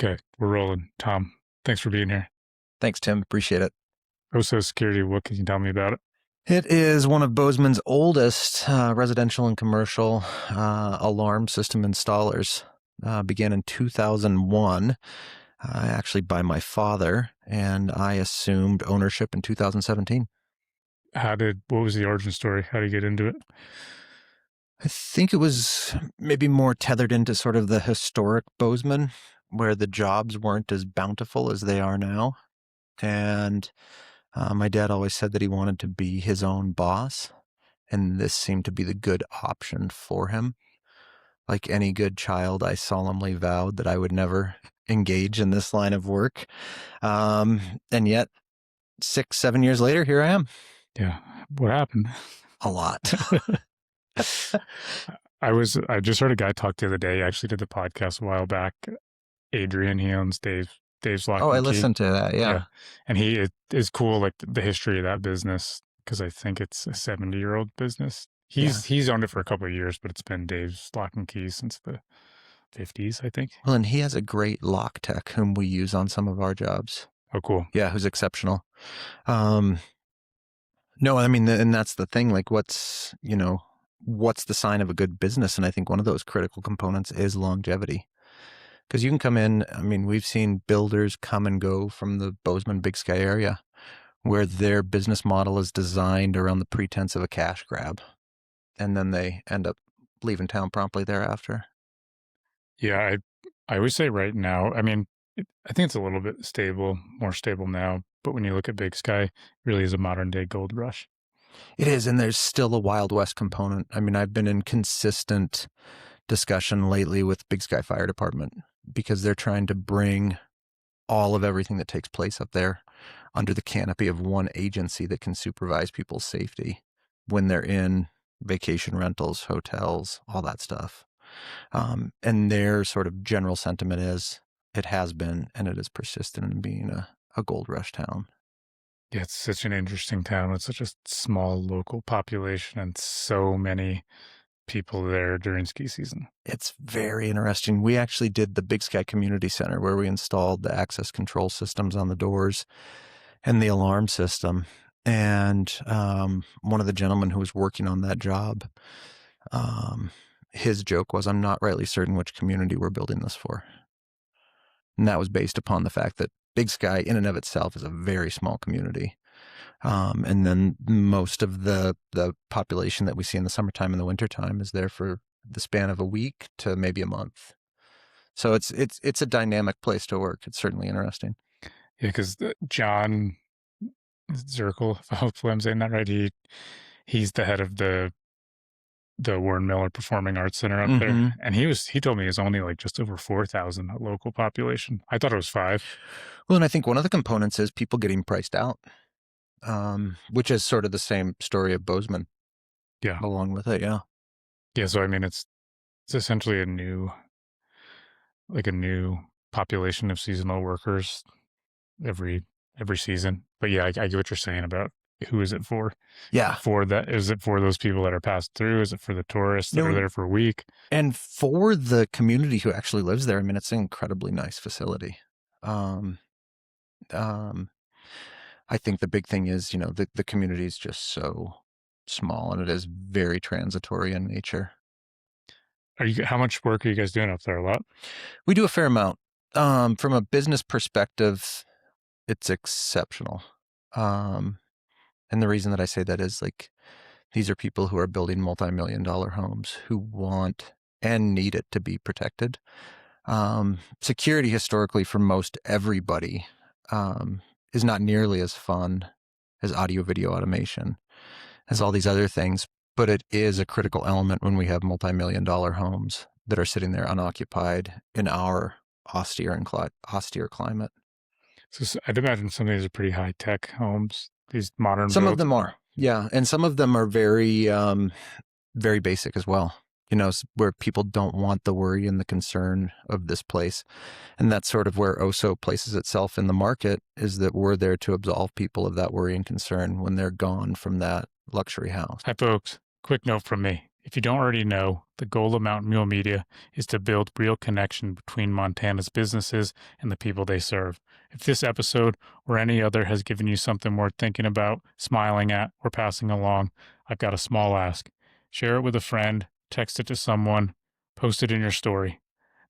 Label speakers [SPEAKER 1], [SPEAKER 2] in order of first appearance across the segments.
[SPEAKER 1] Okay, we're rolling. Tom, thanks for being here.
[SPEAKER 2] Thanks, Tim. Appreciate it.
[SPEAKER 1] OSO Security, what can you tell me about it?
[SPEAKER 2] It is one of Bozeman's oldest residential and commercial alarm system installers. Began in 2001, actually by my father, and I assumed ownership in 2017.
[SPEAKER 1] What was the origin story? How did you get into it?
[SPEAKER 2] I think it was maybe more tethered into sort of the historic Bozeman, where the jobs weren't as bountiful as they are now. And my dad always said that he wanted to be his own boss, and this seemed to be the good option for him. Like any good child, I solemnly vowed that I would never engage in this line of work. And yet, 6, 7 years later, here I am.
[SPEAKER 1] Yeah, what happened?
[SPEAKER 2] A lot.
[SPEAKER 1] I just heard a guy talk the other day. He actually did the podcast a while back. Adrian, he owns Dave's Lock
[SPEAKER 2] Oh, I
[SPEAKER 1] and Key.
[SPEAKER 2] listened to that. Yeah.
[SPEAKER 1] And it is cool, like the history of that business, because I think it's a 70-year-old business. He's owned it for a couple of years, but it's been Dave's Lock and Key since the 50s, I think.
[SPEAKER 2] Well, and he has a great lock tech whom we use on some of our jobs.
[SPEAKER 1] Oh, cool.
[SPEAKER 2] Yeah, who's exceptional. No, I mean, and that's the thing. Like, what's the sign of a good business? And I think one of those critical components is longevity. Because you can come in, I mean, we've seen builders come and go from the Bozeman Big Sky area where their business model is designed around the pretense of a cash grab. And then they end up leaving town promptly thereafter.
[SPEAKER 1] Yeah, I always say right now, I mean, I think it's a little bit more stable now. But when you look at Big Sky, it really is a modern day gold rush.
[SPEAKER 2] It is, and there's still a Wild West component. I mean, I've been in consistent discussion lately with Big Sky Fire Department because they're trying to bring all of everything that takes place up there under the canopy of one agency that can supervise people's safety when they're in vacation rentals, hotels, all that stuff. And their sort of general sentiment is it has been and it is persistent in being a gold rush town.
[SPEAKER 1] Yeah, it's such an interesting town with such a small local population and so many people there during ski season.
[SPEAKER 2] It's very interesting. We actually did the Big Sky Community Center where we installed the access control systems on the doors and the alarm system. And one of the gentlemen who was working on that job, his joke was, I'm not rightly certain which community we're building this for. And that was based upon the fact that Big Sky in and of itself is a very small community. And then most of the population that we see in the summertime and the wintertime is there for the span of a week to maybe a month. So it's a dynamic place to work. It's certainly interesting.
[SPEAKER 1] Yeah, because John Zirkle, hopefully I'm saying that right, he's the head of the Warren Miller Performing Arts Center up there, and he told me it's only like just over 4,000 local population. I thought it was 5.
[SPEAKER 2] Well, and I think one of the components is people getting priced out, which is sort of the same story of Bozeman.
[SPEAKER 1] Yeah,
[SPEAKER 2] along with it, yeah.
[SPEAKER 1] Yeah, so I mean, it's essentially a new population of seasonal workers every season. But yeah, I get what you're saying about who is it for?
[SPEAKER 2] Yeah.
[SPEAKER 1] Is it for those people that are passed through? Is it for the tourists that are there for a week?
[SPEAKER 2] And for the community who actually lives there, I mean, it's an incredibly nice facility. I think the big thing is, the community is just so small and it is very transitory in nature.
[SPEAKER 1] How much work are you guys doing up there? A lot?
[SPEAKER 2] We do a fair amount. From a business perspective, it's exceptional. And the reason that I say that is like, these are people who are building multi-million-dollar homes who want and need it to be protected. Security historically for most everybody is not nearly as fun as audio video automation, as all these other things, but it is a critical element when we have multi-million-dollar homes that are sitting there unoccupied in our austere climate.
[SPEAKER 1] So I'd imagine some of these are pretty high-tech homes, these modern
[SPEAKER 2] Some
[SPEAKER 1] builds.
[SPEAKER 2] of them are, yeah. And some of them are very, very basic as well, where people don't want the worry and the concern of this place. And that's sort of where OSO places itself in the market, is that we're there to absolve people of that worry and concern when they're gone from that luxury house.
[SPEAKER 1] Hi, folks. Quick note from me. If you don't already know, the goal of Mountain Mule Media is to build real connection between Montana's businesses and the people they serve. If this episode or any other has given you something worth thinking about, smiling at, or passing along, I've got a small ask. Share it with a friend, text it to someone, post it in your story.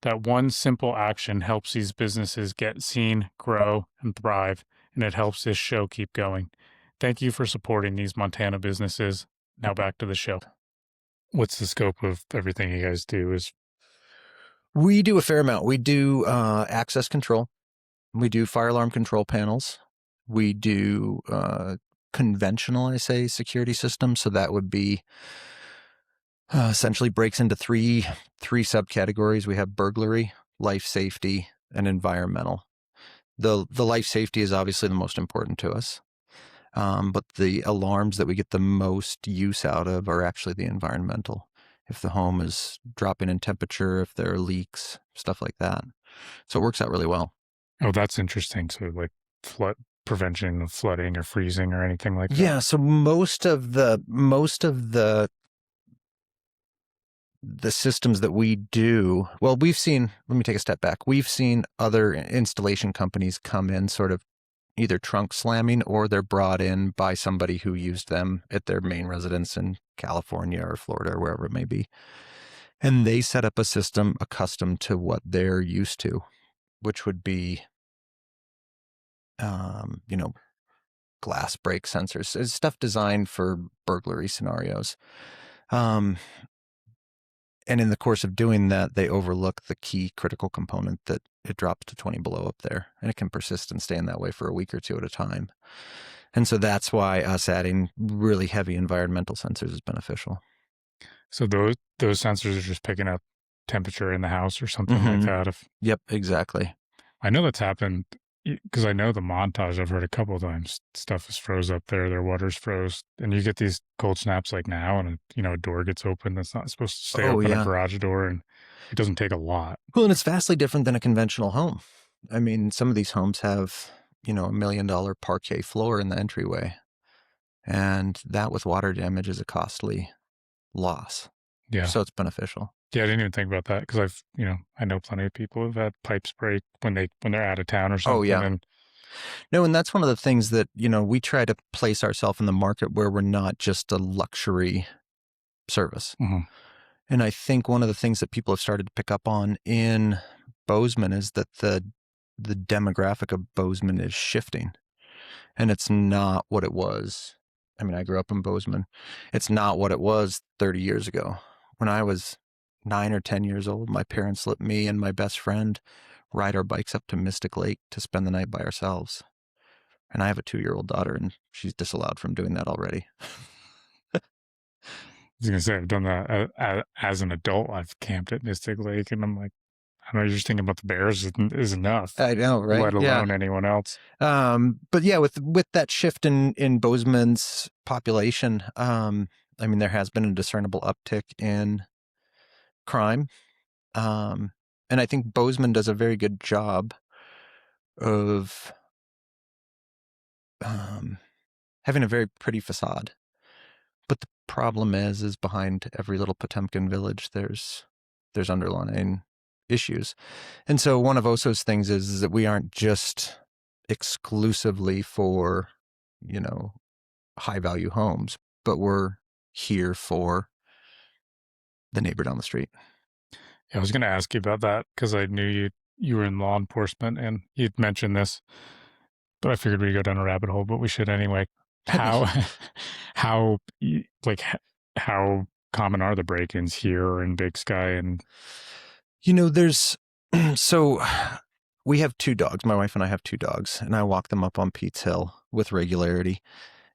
[SPEAKER 1] That one simple action helps these businesses get seen, grow, and thrive, and it helps this show keep going. Thank you for supporting these Montana businesses. Now back to the show. What's the scope of everything you guys do?
[SPEAKER 2] We do a fair amount. We do access control. We do fire alarm control panels. We do conventional, I say, security systems. So that would be essentially breaks into three subcategories. We have burglary, life safety, and environmental. The life safety is obviously the most important to us. But the alarms that we get the most use out of are actually the environmental. If the home is dropping in temperature, if there are leaks, stuff like that. So it works out really well.
[SPEAKER 1] Oh, that's interesting. So like flood prevention of flooding or freezing or anything like that.
[SPEAKER 2] Yeah. So most of the systems that we do, well, let me take a step back. We've seen other installation companies come in sort of either trunk slamming, or they're brought in by somebody who used them at their main residence in California or Florida or wherever it may be. And they set up a system accustomed to what they're used to, which would be, glass break sensors. It's stuff designed for burglary scenarios. And in the course of doing that, they overlook the key critical component that it drops to 20 below up there, and it can persist and stay in that way for a week or two at a time. And so that's why us adding really heavy environmental sensors is beneficial.
[SPEAKER 1] So those sensors are just picking up temperature in the house or something like that.
[SPEAKER 2] Yep, exactly.
[SPEAKER 1] I know that's happened because I know the Montage, I've heard a couple of times, stuff is froze up there, their water's froze, and you get these cold snaps like now, and a door gets open that's not supposed to stay open, a garage door, and it doesn't take a lot.
[SPEAKER 2] Well, and it's vastly different than a conventional home. I mean, some of these homes have, $1 million parquet floor in the entryway, and that with water damage is a costly loss.
[SPEAKER 1] Yeah.
[SPEAKER 2] So it's beneficial.
[SPEAKER 1] Yeah, I didn't even think about that because I know plenty of people who've had pipes break when they're out of town or something.
[SPEAKER 2] Oh, yeah. No, and that's one of the things that, we try to place ourselves in the market where we're not just a luxury service.
[SPEAKER 1] Mm-hmm.
[SPEAKER 2] And I think one of the things that people have started to pick up on in Bozeman is that the demographic of Bozeman is shifting. And it's not what it was. I mean, I grew up in Bozeman. It's not what it was 30 years ago. When I was 9 or 10 years old, my parents let me and my best friend ride our bikes up to Mystic Lake to spend the night by ourselves. And I have a 2-year-old daughter, and she's disallowed from doing that already.
[SPEAKER 1] I was going to say, I've done that as an adult. I've camped at Mystic Lake, and I'm like, I don't know, you're just thinking about the bears is enough.
[SPEAKER 2] I know, right?
[SPEAKER 1] Let alone anyone else.
[SPEAKER 2] But yeah, with that shift in Bozeman's population, there has been a discernible uptick in crime. And I think Bozeman does a very good job of having a very pretty facade. But the problem is behind every little Potemkin village, there's underlying issues. And so one of OSO's things is that we aren't just exclusively for, high value homes, but we're here for the neighbor down the street.
[SPEAKER 1] Yeah, I was going to ask you about that because I knew you were in law enforcement and you'd mentioned this, but I figured we'd go down a rabbit hole, but we should anyway. How common are the break-ins here or in Big Sky? And
[SPEAKER 2] there's so we have 2 dogs. My wife and I have 2 dogs, and I walk them up on Pete's Hill with regularity.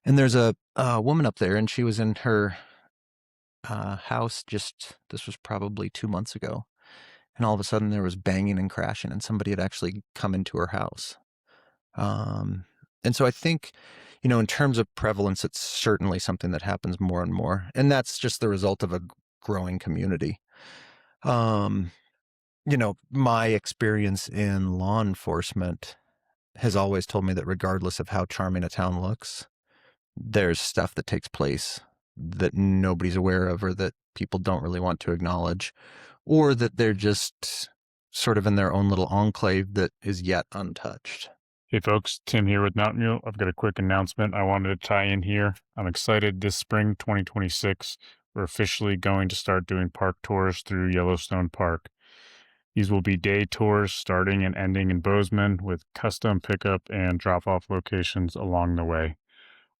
[SPEAKER 2] And there's a woman up there, and she was in her house this was probably 2 months ago. And all of a sudden there was banging and crashing, and somebody had actually come into her house. And so I think, in terms of prevalence, it's certainly something that happens more and more. And that's just the result of a growing community. My experience in law enforcement has always told me that regardless of how charming a town looks, there's stuff that takes place that nobody's aware of or that people don't really want to acknowledge, or that they're just sort of in their own little enclave that is yet untouched.
[SPEAKER 1] Hey folks, Tim here with Mountain Mule. I've got a quick announcement I wanted to tie in here. I'm excited this spring 2026. We're officially going to start doing park tours through Yellowstone Park. These will be day tours starting and ending in Bozeman with custom pickup and drop off locations along the way.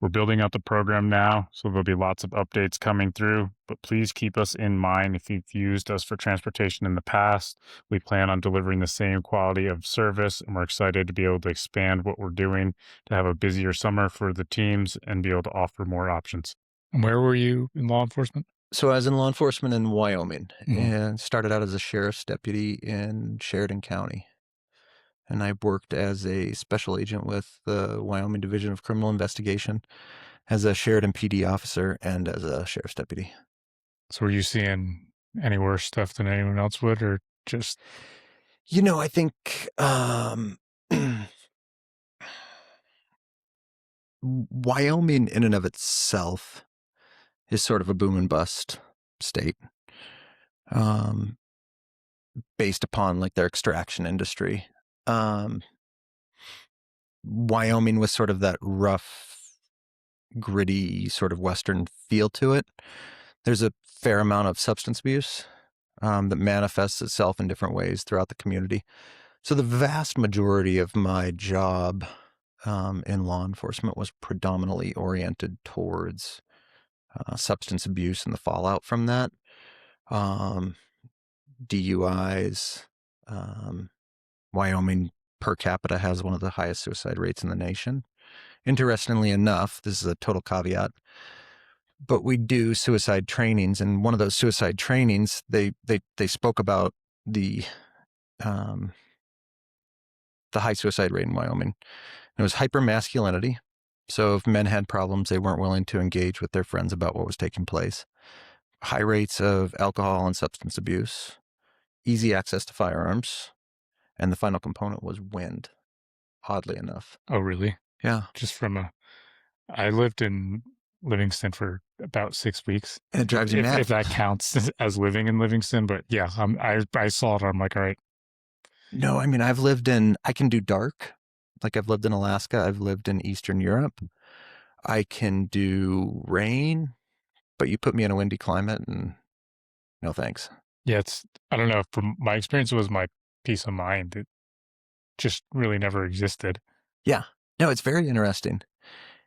[SPEAKER 1] We're building out the program now, so there'll be lots of updates coming through, but please keep us in mind if you've used us for transportation in the past. We plan on delivering the same quality of service, and we're excited to be able to expand what we're doing to have a busier summer for the teams and be able to offer more options. And where were you in law enforcement?
[SPEAKER 2] So I was in law enforcement in Wyoming and started out as a sheriff's deputy in Sheridan County. And I worked as a special agent with the Wyoming Division of Criminal Investigation, as a Sheridan PD officer, and as a sheriff's deputy.
[SPEAKER 1] So were you seeing any worse stuff than anyone else would, or just...
[SPEAKER 2] I think Wyoming in and of itself is sort of a boom and bust state, based upon like their extraction industry. Wyoming was sort of that rough, gritty sort of Western feel to it. There's a fair amount of substance abuse that manifests itself in different ways throughout the community. So the vast majority of my job in law enforcement was predominantly oriented towards substance abuse and the fallout from that. DUIs. Wyoming per capita has one of the highest suicide rates in the nation. Interestingly enough, this is a total caveat, but we do suicide trainings, and one of those suicide trainings, they spoke about the high suicide rate in Wyoming. And it was hypermasculinity. So if men had problems, they weren't willing to engage with their friends about what was taking place. High rates of alcohol and substance abuse, easy access to firearms, and the final component was wind, oddly enough.
[SPEAKER 1] Oh, really?
[SPEAKER 2] Yeah.
[SPEAKER 1] Just I lived in Livingston for about 6 weeks.
[SPEAKER 2] And it drives you mad.
[SPEAKER 1] If that counts as living in Livingston, but yeah, I saw it. I'm like, all right.
[SPEAKER 2] No, I mean, I can do dark. Like I've lived in Alaska. I've lived in Eastern Europe. I can do rain, but you put me in a windy climate and no thanks.
[SPEAKER 1] Yeah, I don't know. From my experience, it was my peace of mind. It just really never existed.
[SPEAKER 2] Yeah. No, it's very interesting.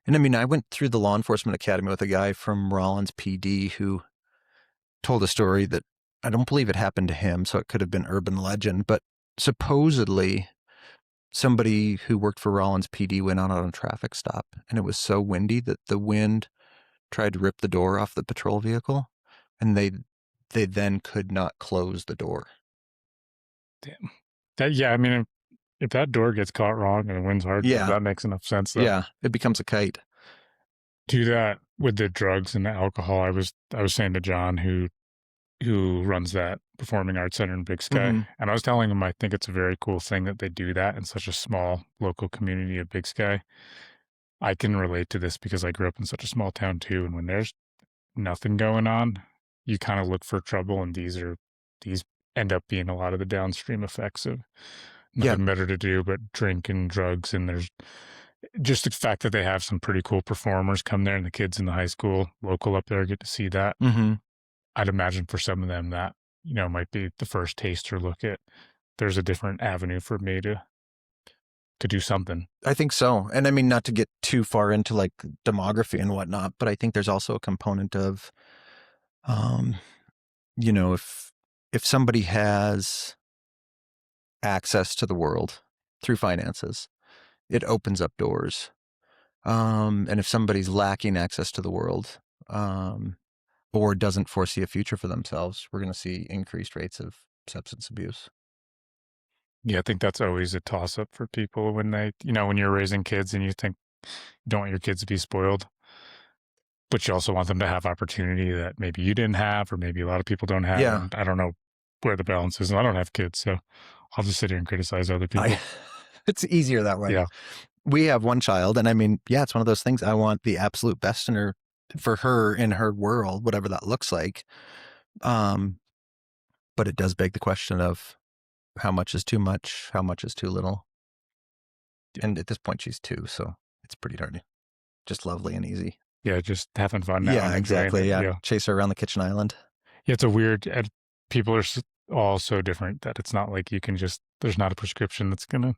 [SPEAKER 2] And I mean, I went through the law enforcement academy with a guy from Rollins PD who told a story that I don't believe it happened to him, so it could have been urban legend, but supposedly somebody who worked for Rollins PD went out on a traffic stop, and it was so windy that the wind tried to rip the door off the patrol vehicle, and they then could not close the door.
[SPEAKER 1] Damn. Yeah, I mean, if that door gets caught wrong and the wind's hard, that makes enough sense. Though.
[SPEAKER 2] Yeah, it becomes a kite.
[SPEAKER 1] Do that with the drugs and the alcohol. I was saying to John, who runs that performing arts center in Big Sky, and I was telling him I think it's a very cool thing that they do that in such a small local community of Big Sky. I can relate to this because I grew up in such a small town too, and when there's nothing going on, you kind of look for trouble, and these end up being a lot of the downstream effects of nothing better to do but drink and drugs. And there's just the fact that they have some pretty cool performers come there, and the kids in the high school local up there get to see that. I'd imagine for some of them that, might be the first taste or look at there's a different avenue for me to do something.
[SPEAKER 2] I think so. And I mean, not to get too far into like demography and whatnot, but I think there's also a component of, if somebody has access to the world through finances, it opens up doors. And if somebody's lacking access to the world, or doesn't foresee a future for themselves, we're going to see increased rates of substance abuse.
[SPEAKER 1] Yeah, I think that's always a toss up for people when they, when you're raising kids and you think you don't want your kids to be spoiled, but you also want them to have opportunity that maybe you didn't have, or maybe a lot of people don't have.
[SPEAKER 2] Yeah.
[SPEAKER 1] And I don't know where the balance is. And I don't have kids, so I'll just sit here and criticize other people.
[SPEAKER 2] It's easier that way.
[SPEAKER 1] Yeah.
[SPEAKER 2] We have one child, and I mean, yeah, it's one of those things. I want the absolute best for her in her world, whatever that looks like. But it does beg the question of how much is too much, how much is too little. And at this point, she's 2, so it's pretty darn just lovely and easy.
[SPEAKER 1] Yeah, just having fun now
[SPEAKER 2] Yeah,
[SPEAKER 1] and enjoying
[SPEAKER 2] exactly.
[SPEAKER 1] it.
[SPEAKER 2] Yeah,
[SPEAKER 1] Yeah.
[SPEAKER 2] chase her around the kitchen island.
[SPEAKER 1] Yeah, it's a weird, and people are all so different that it's not like you can just, there's not a prescription that's going to.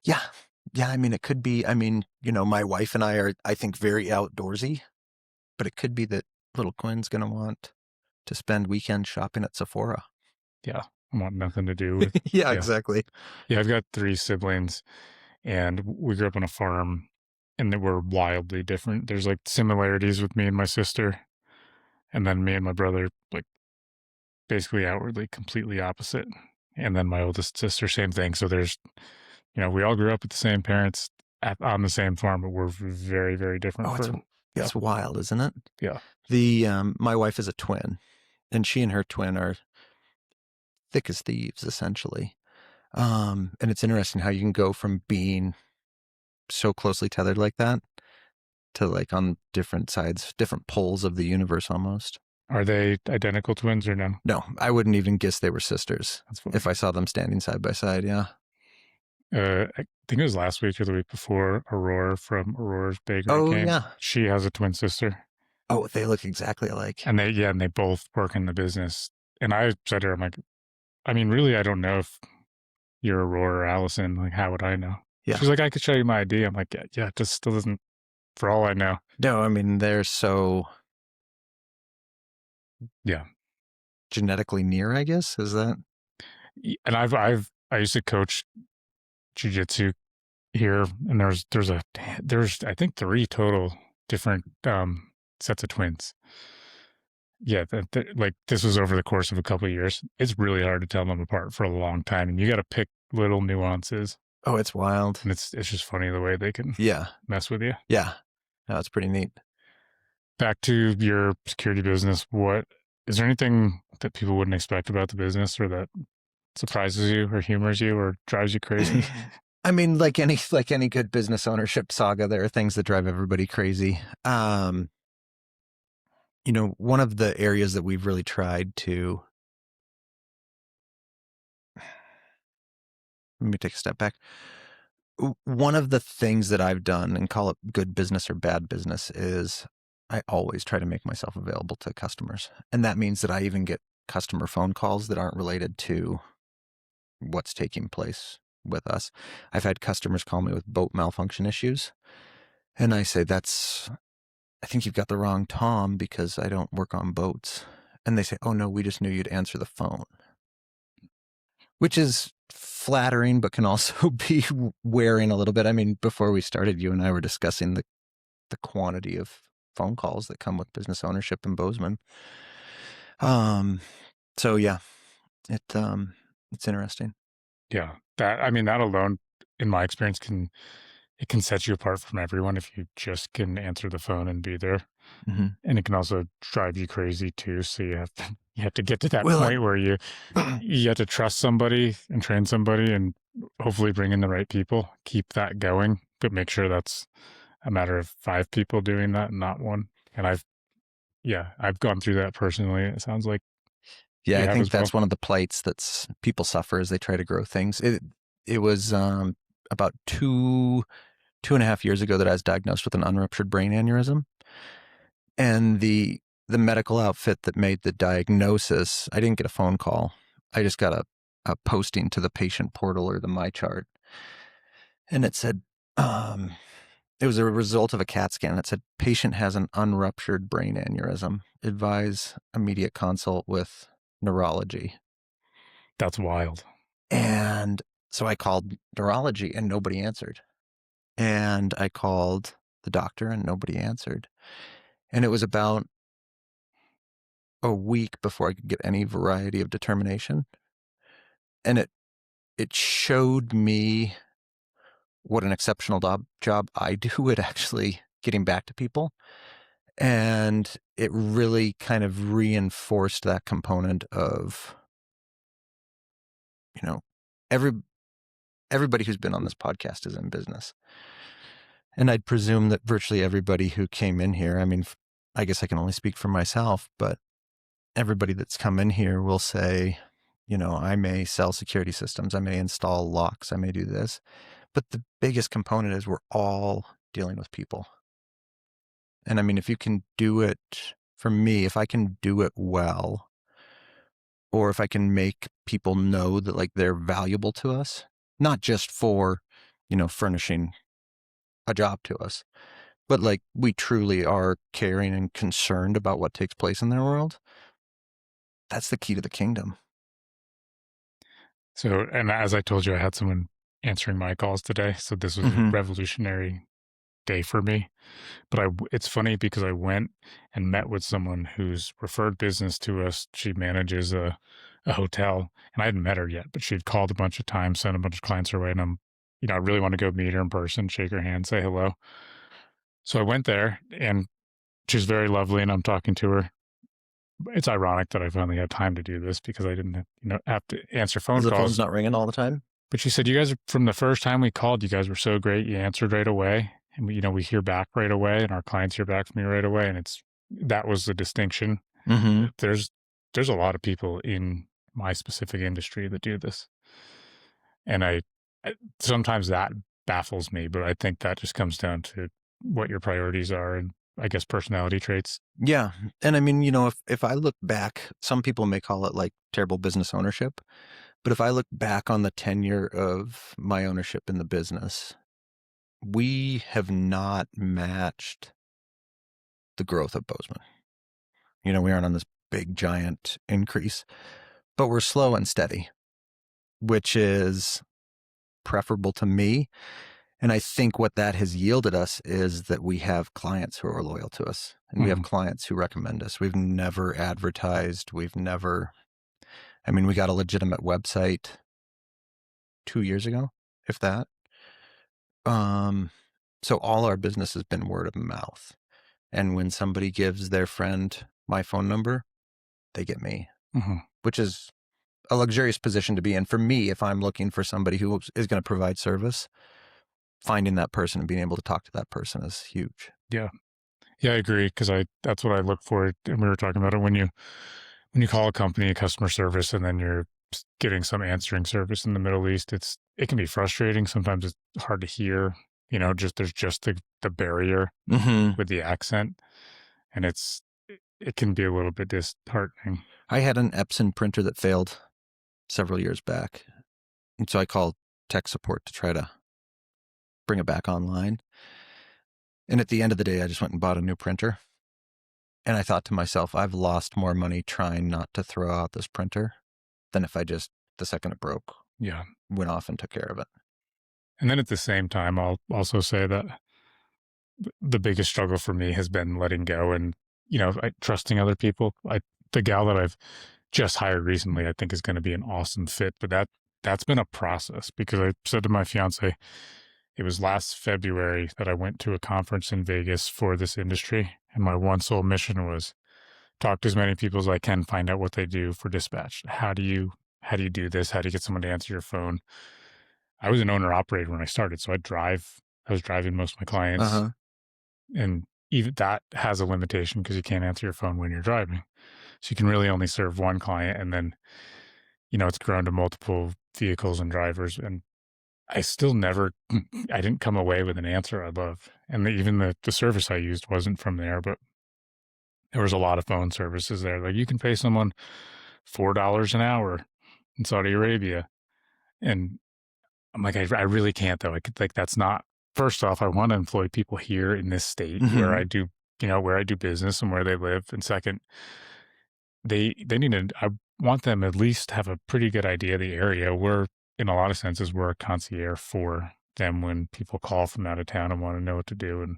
[SPEAKER 2] Yeah. Yeah. I mean, it could be, my wife and I are, I think, very outdoorsy, but it could be that little Quinn's going to want to spend weekends shopping at Sephora.
[SPEAKER 1] Yeah. I want nothing to do with.
[SPEAKER 2] Yeah,
[SPEAKER 1] Yeah.
[SPEAKER 2] exactly.
[SPEAKER 1] Yeah. I've got 3 siblings and we grew up on a farm and they were wildly different. There's like similarities with me and my sister. And then me and my brother, like basically outwardly completely opposite. And then my oldest sister, same thing. So there's, we all grew up with the same parents on the same farm, but we're very, very different
[SPEAKER 2] Oh,
[SPEAKER 1] yeah.
[SPEAKER 2] it's wild, isn't it?
[SPEAKER 1] Yeah.
[SPEAKER 2] My wife is a twin, and she and her twin are thick as thieves, essentially. And it's interesting how you can go from being so closely tethered like that to like on different sides, different poles of the universe almost.
[SPEAKER 1] Are they identical twins or no?
[SPEAKER 2] No, I wouldn't even guess they were sisters
[SPEAKER 1] That's funny.
[SPEAKER 2] if I saw them standing side by side. Yeah.
[SPEAKER 1] I think it was last week or the week before. Aurora from Aurora's Bakery
[SPEAKER 2] Oh,
[SPEAKER 1] came.
[SPEAKER 2] yeah.
[SPEAKER 1] She has a twin sister,
[SPEAKER 2] Oh, they look exactly alike.
[SPEAKER 1] and they both work in the business. And I said to her, I'm like, I mean, really, I don't know if you're Aurora or Allison. Like, how would I know?
[SPEAKER 2] Yeah.
[SPEAKER 1] She's like, I could show you my ID. I'm like, yeah, it just still doesn't. For all I know.
[SPEAKER 2] No, I mean they're so
[SPEAKER 1] Yeah.
[SPEAKER 2] genetically near. I guess is that.
[SPEAKER 1] And I used to coach jujitsu here, and there's I think 3 total different sets of twins. Yeah, like this was over the course of a couple of years. It's really hard to tell them apart for a long time, and you got to pick little nuances.
[SPEAKER 2] Oh, it's wild.
[SPEAKER 1] And it's just funny the way they can mess with you.
[SPEAKER 2] Yeah, no, it's pretty neat.
[SPEAKER 1] Back to your security business. What is there anything that people wouldn't expect about the business, or that surprises you, or humors you, or drives you crazy?
[SPEAKER 2] I mean, like any good business ownership saga, there are things that drive everybody crazy. One of the areas that we've really tried to, let me take a step back. One of the things that I've done, and call it good business or bad business, is I always try to make myself available to customers. And that means that I even get customer phone calls that aren't related to what's taking place with us. I've had customers call me with boat malfunction issues. And I say, I think you've got the wrong Tom because I don't work on boats. And they say, oh no, we just knew you'd answer the phone. Which is flattering, but can also be wearing a little bit. I mean, before we started, you and I were discussing the quantity of phone calls that come with business ownership in Bozeman. So yeah, it's interesting.
[SPEAKER 1] Yeah, that alone, in my experience, can set you apart from everyone if you just can answer the phone and be there.
[SPEAKER 2] Mm-hmm.
[SPEAKER 1] And it can also drive you crazy too. So you have to get to that point where you have to trust somebody and train somebody and hopefully bring in the right people. Keep that going, but make sure that's a matter of 5 people doing that, and not 1. And I've gone through that personally. It sounds like
[SPEAKER 2] I think that's one of the plights that people suffer as they try to grow things. It was about 2.5 years ago that I was diagnosed with an unruptured brain aneurysm. And the medical outfit that made the diagnosis, I didn't get a phone call. I just got a posting to the patient portal or the MyChart. And it said, it was a result of a CAT scan. It said, patient has an unruptured brain aneurysm. Advise immediate consult with neurology.
[SPEAKER 1] That's wild.
[SPEAKER 2] And so I called neurology and nobody answered. And I called the doctor and nobody answered. And it was about a week before I could get any variety of determination. And it showed me what an exceptional job I do at actually getting back to people. And it really kind of reinforced that component of, everybody who's been on this podcast is in business. And I'd presume that virtually everybody who came in here, I mean, I guess I can only speak for myself, but everybody that's come in here will say, I may sell security systems, I may install locks, I may do this. But the biggest component is we're all dealing with people. And I mean, if you can do it, for me, if I can do it well, or if I can make people know that like they're valuable to us, not just for, furnishing a job to us, but like we truly are caring and concerned about what takes place in their world, that's the key to the kingdom.
[SPEAKER 1] So, and as I told you, I had someone answering my calls today. So this was a revolutionary day for me. But it's funny because I went and met with someone who's referred business to us. She manages a hotel, and I hadn't met her yet, but she'd called a bunch of times, sent a bunch of clients her way, and I really want to go meet her in person, shake her hand, say hello. So I went there, and she's very lovely, and I'm talking to her. It's ironic that I finally had time to do this because I didn't, have to answer phone
[SPEAKER 2] Because the
[SPEAKER 1] calls.
[SPEAKER 2] phone's not ringing all the time.
[SPEAKER 1] But she said, you guys, from the first time we called, you guys were so great. You answered right away. And we hear back right away, and our clients hear back from you right away. And that was the distinction.
[SPEAKER 2] Mm-hmm.
[SPEAKER 1] There's a lot of people in my specific industry that do this. And I sometimes that baffles me, but I think that just comes down to what your priorities are and I guess personality traits.
[SPEAKER 2] Yeah. And I mean, if I look back, some people may call it like terrible business ownership. But if I look back on the tenure of my ownership in the business, we have not matched the growth of Bozeman. We aren't on this big, giant increase, but we're slow and steady, which is preferable to me. And I think what that has yielded us is that we have clients who are loyal to us, and we have clients who recommend us. We've never advertised. We got a legitimate website 2 years ago, if that. So all our business has been word of mouth. And when somebody gives their friend my phone number, they get me, which is a luxurious position to be in. For me, if I'm looking for somebody who is going to provide service, finding that person and being able to talk to that person is huge.
[SPEAKER 1] Yeah. Yeah, I agree. Because that's what I look for. And we were talking about it when you call a company, customer service, and then you're getting some answering service in the Middle East, it can be frustrating. Sometimes it's hard to hear, there's just the barrier with the accent, and it can be a little bit disheartening.
[SPEAKER 2] I had an Epson printer that failed several years back. And so I called tech support to try to bring it back online. And at the end of the day, I just went and bought a new printer. And I thought to myself, I've lost more money trying not to throw out this printer than if I just, the second it broke, went off and took care of it.
[SPEAKER 1] And then at the same time, I'll also say that the biggest struggle for me has been letting go and, trusting other people. The gal that I've just hired recently, I think is going to be an awesome fit, but that's been a process because I said to my fiance, it was last February that I went to a conference in Vegas for this industry. And my one sole mission was talk to as many people as I can, find out what they do for dispatch. How do you do this? How do you get someone to answer your phone? I was an owner operator when I started, so I was driving most of my clients, and even that has a limitation because you can't answer your phone when you're driving. So you can really only serve one client, and then, it's grown to multiple vehicles and drivers. And I still I didn't come away with an answer I loved. And even the service I used wasn't from there, but there was a lot of phone services there. Like you can pay someone $4 an hour in Saudi Arabia. And I'm like, I really can't though. I could like, that's not, first off, I want to employ people here in this state where I do, where I do business and where they live. And second, they need to, I want them at least have a pretty good idea of the area. In a lot of senses, we're a concierge for them when people call from out of town and want to know what to do. And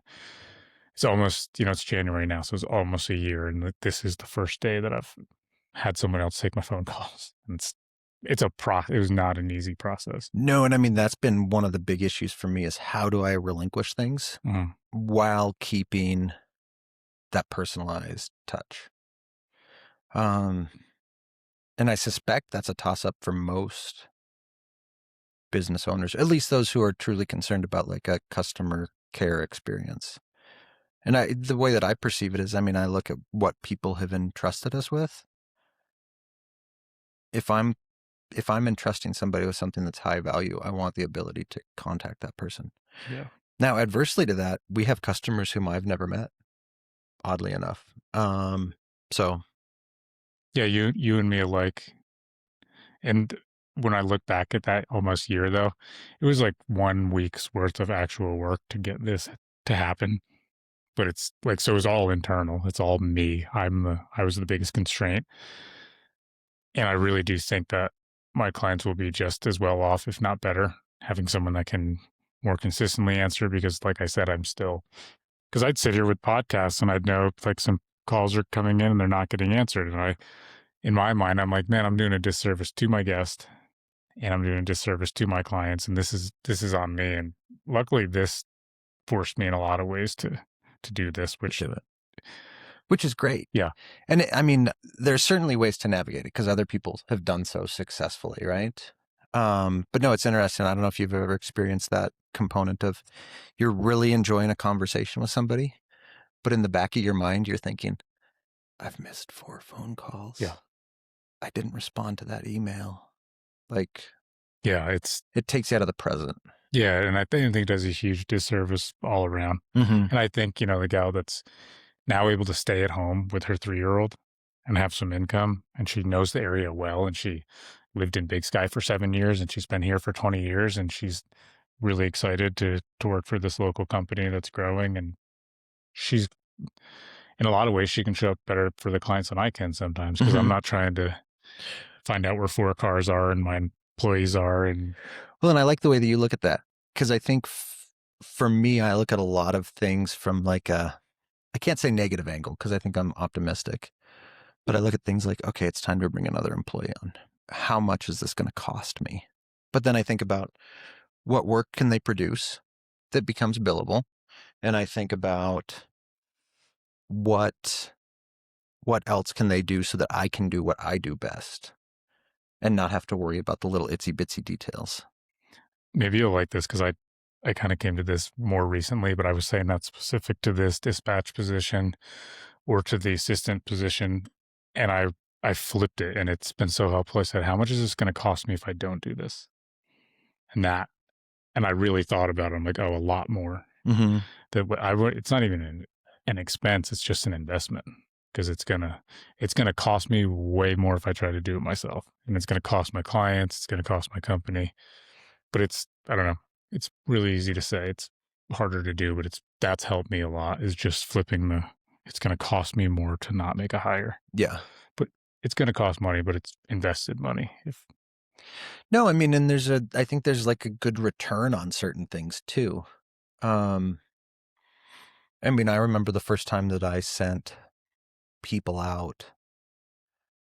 [SPEAKER 1] it's almost, it's January now, so it's almost a year. And this is the first day that I've had someone else take my phone calls. And it was not an easy process.
[SPEAKER 2] No, and I mean, that's been one of the big issues for me is how do I relinquish things while keeping that personalized touch? And I suspect that's a toss-up for most business owners, at least those who are truly concerned about like a customer care experience. And the way that I perceive it is, I mean, I look at what people have entrusted us with, if I'm entrusting somebody with something that's high value, I want the ability to contact that person.
[SPEAKER 1] Yeah.
[SPEAKER 2] Now, adversely to that, we have customers whom I've never met, oddly enough. So
[SPEAKER 1] Yeah, you and me alike. And when I look back at that almost year though, it was like 1 week's worth of actual work to get this to happen. But it's like so it was all internal. It's all me. I was the biggest constraint. And I really do think that my clients will be just as well off, if not better, having someone that can more consistently answer because like I said, I'm still because I'd sit here with podcasts and I'd know like some calls are coming in and they're not getting answered. And in my mind, I'm like, man, I'm doing a disservice to my guest and I'm doing a disservice to my clients. And this is on me. And luckily this forced me in a lot of ways to do this,
[SPEAKER 2] to do it, which is great.
[SPEAKER 1] Yeah.
[SPEAKER 2] And I mean, there's certainly ways to navigate it because other people have done so successfully, right? But no, it's interesting. I don't know if you've ever experienced that component of you're really enjoying a conversation with somebody, but in the back of your mind, you're thinking, I've missed 4 phone calls.
[SPEAKER 1] Yeah.
[SPEAKER 2] I didn't respond to that email. Like,
[SPEAKER 1] Yeah,
[SPEAKER 2] it takes you out of the present.
[SPEAKER 1] yeah, and I think it does a huge disservice all around.
[SPEAKER 2] Mm-hmm.
[SPEAKER 1] And I think, the gal that's now able to stay at home with her 3-year-old and have some income, and she knows the area well, and she lived in Big Sky for 7 years, and she's been here for 20 years, and she's really excited to work for this local company that's growing, and she's in a lot of ways, she can show up better for the clients than I can sometimes because I'm not trying to find out where 4 cars are and my employees are. And
[SPEAKER 2] well, and I like the way that you look at that because I think for me, I look at a lot of things from like I can't say negative angle because I think I'm optimistic, but I look at things like, okay, it's time to bring another employee on. How much is this going to cost me? But then I think about what work can they produce that becomes billable, and I think about what else can they do so that I can do what I do best and not have to worry about the little itsy bitsy details.
[SPEAKER 1] maybe you'll like this because I kind of came to this more recently, but I was saying not specific to this dispatch position or to the assistant position. And I flipped it and it's been so helpful. I said, how much is this going to cost me if I don't do this? And and I really thought about it. I'm like, oh, a lot more.
[SPEAKER 2] Mm-hmm.
[SPEAKER 1] It's not even an expense. It's just an investment because it's gonna cost me way more if I try to do it myself, and it's gonna cost my clients. It's gonna cost my company. But I don't know. It's really easy to say. It's harder to do, but that's helped me a lot. Is just flipping it's gonna cost me more to not make a hire.
[SPEAKER 2] Yeah.
[SPEAKER 1] But it's gonna cost money, but it's invested money.
[SPEAKER 2] No, I mean, and I think there's like a good return on certain things too. I mean, I remember the first time that I sent people out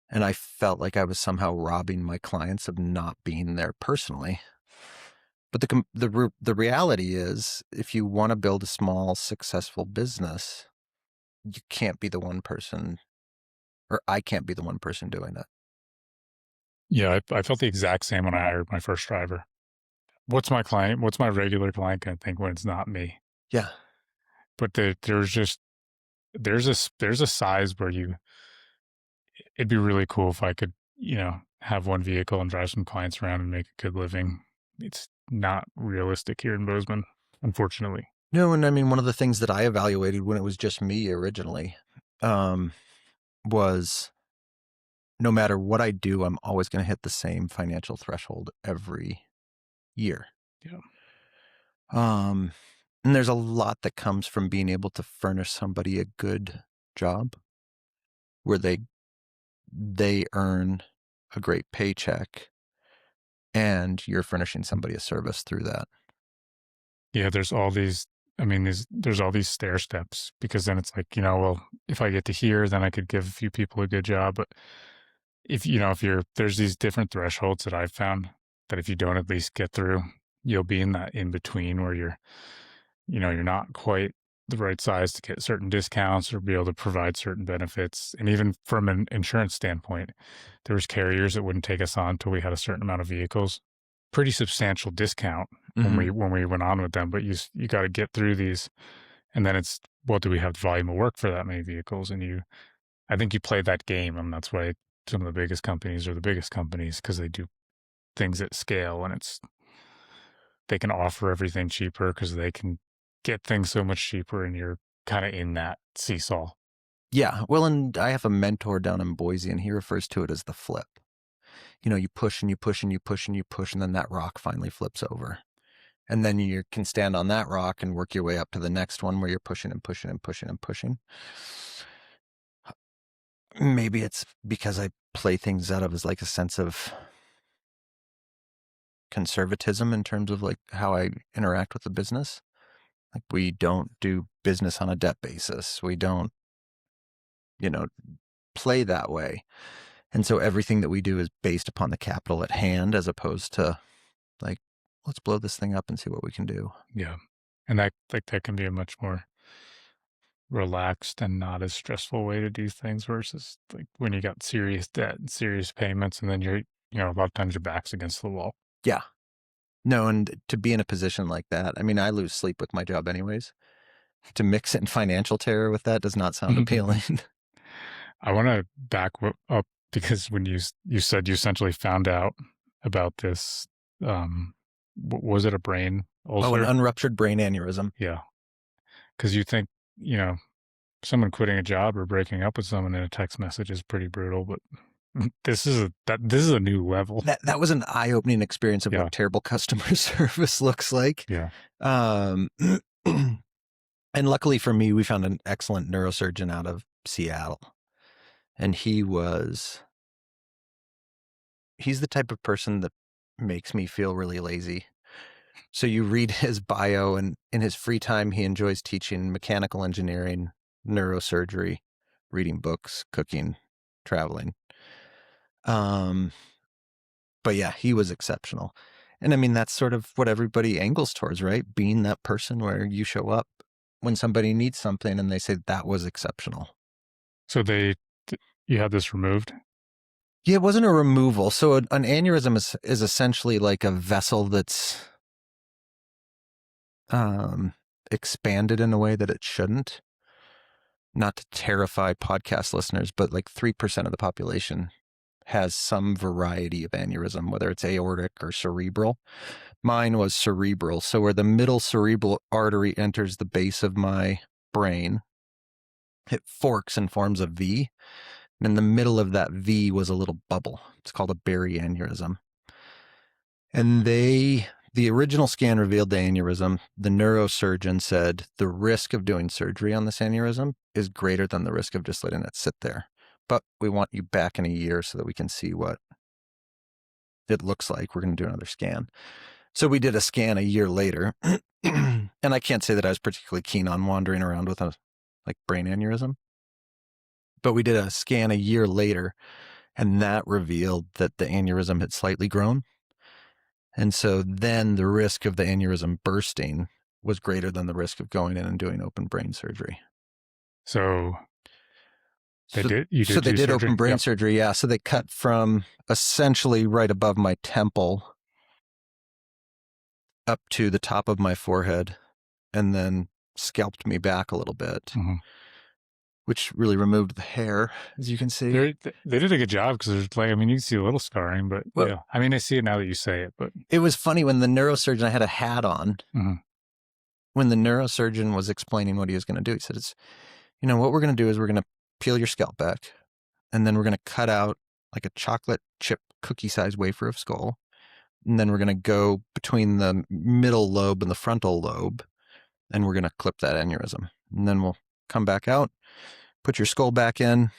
[SPEAKER 2] and I felt like I was somehow robbing my clients of not being there personally. But the reality is, if you want to build a small, successful business, you can't be the one person, or I can't be the one person doing it.
[SPEAKER 1] Yeah, I felt the exact same when I hired my first driver. What's my client? What's my regular client going to think when it's not me?
[SPEAKER 2] Yeah.
[SPEAKER 1] But there's a size where it'd be really cool if I could, have one vehicle and drive some clients around and make a good living. It's not realistic here in Bozeman, unfortunately.
[SPEAKER 2] No, and I mean, one of the things that I evaluated when it was just me originally was no matter what I do, I'm always going to hit the same financial threshold every year.
[SPEAKER 1] Yeah.
[SPEAKER 2] And there's a lot that comes from being able to furnish somebody a good job where they earn a great paycheck and you're furnishing somebody a service through that.
[SPEAKER 1] Yeah, there's all these there's all these stair steps because then it's like, well, if I get to here, then I could give a few people a good job. But there's these different thresholds that I've found that if you don't at least get through, you'll be in that in between where you're not quite the right size to get certain discounts or be able to provide certain benefits. And even from an insurance standpoint, there was carriers that wouldn't take us on until we had a certain amount of vehicles. Pretty substantial discount when we went on with them, but you got to get through these, and then it's, well, do we have the volume of work for that many vehicles? And I think you play that game, and that's why some of the biggest companies are the biggest companies because they do things at scale, and they can offer everything cheaper because they can get things so much cheaper, and you're kind of in that seesaw.
[SPEAKER 2] Yeah. Well, and I have a mentor down in Boise, and he refers to it as the flip. You push and you push and you push and you push, and then that rock finally flips over. And then you can stand on that rock and work your way up to the next one where you're pushing and pushing and pushing and pushing. Maybe it's because I play things out of as like a sense of conservatism in terms of like how I interact with the business. Like we don't do business on a debt basis. We don't, play that way. And so everything that we do is based upon the capital at hand as opposed to like, let's blow this thing up and see what we can do.
[SPEAKER 1] Yeah. And that can be a much more relaxed and not as stressful way to do things versus like when you got serious debt and serious payments, and then a lot of times your back's against the wall.
[SPEAKER 2] Yeah. No, and to be in a position like that, I mean, I lose sleep with my job anyways. To mix in financial terror with that does not sound appealing.
[SPEAKER 1] I want to back up because when you said you essentially found out about this, was it a brain ulcer?
[SPEAKER 2] Oh, an unruptured brain aneurysm.
[SPEAKER 1] Yeah, because you think someone quitting a job or breaking up with someone in a text message is pretty brutal, but this is a new level.
[SPEAKER 2] That was an eye-opening experience of
[SPEAKER 1] Yeah.
[SPEAKER 2] what terrible customer service looks like.
[SPEAKER 1] Yeah.
[SPEAKER 2] And luckily for me, we found an excellent neurosurgeon out of Seattle. And he's the type of person that makes me feel really lazy. So you read his bio, and in his free time, he enjoys teaching mechanical engineering, neurosurgery, reading books, cooking, traveling. But yeah, he was exceptional. And I mean, that's sort of what everybody angles towards, right? Being that person where you show up when somebody needs something and they say that was exceptional.
[SPEAKER 1] So you had this removed?
[SPEAKER 2] Yeah, it wasn't a removal. So an aneurysm is essentially like a vessel that's expanded in a way that it shouldn't. Not to terrify podcast listeners, but like 3% of the population has some variety of aneurysm, whether it's aortic or cerebral. Mine was cerebral. So where the middle cerebral artery enters the base of my brain, it forks and forms a V. And in the middle of that V was a little bubble. It's called a berry aneurysm. And the original scan revealed the aneurysm. The neurosurgeon said the risk of doing surgery on this aneurysm is greater than the risk of just letting it sit there. But we want you back in a year so that we can see what it looks like. We're going to do another scan. So we did a scan a year later. And I can't say that I was particularly keen on wandering around with a brain aneurysm. But we did a scan a year later, and that revealed that the aneurysm had slightly grown. And so then the risk of the aneurysm bursting was greater than the risk of going in and doing open brain surgery.
[SPEAKER 1] So they did
[SPEAKER 2] surgery? Open brain surgery, yeah. So they cut from essentially right above my temple up to the top of my forehead, and then scalped me back a little bit, which really removed the hair, as you can see.
[SPEAKER 1] They did a good job because there's you can see a little scarring, but yeah. I mean, I see it now that you say it, but
[SPEAKER 2] it was funny when the neurosurgeon, I had a hat on. When the neurosurgeon was explaining what he was going to do, he said, what we're going to do is we're going to peel your scalp back, and then we're going to cut out like a chocolate chip cookie size wafer of skull. And then we're going to go between the middle lobe and the frontal lobe, and we're going to clip that aneurysm. And then we'll come back out, put your skull back in,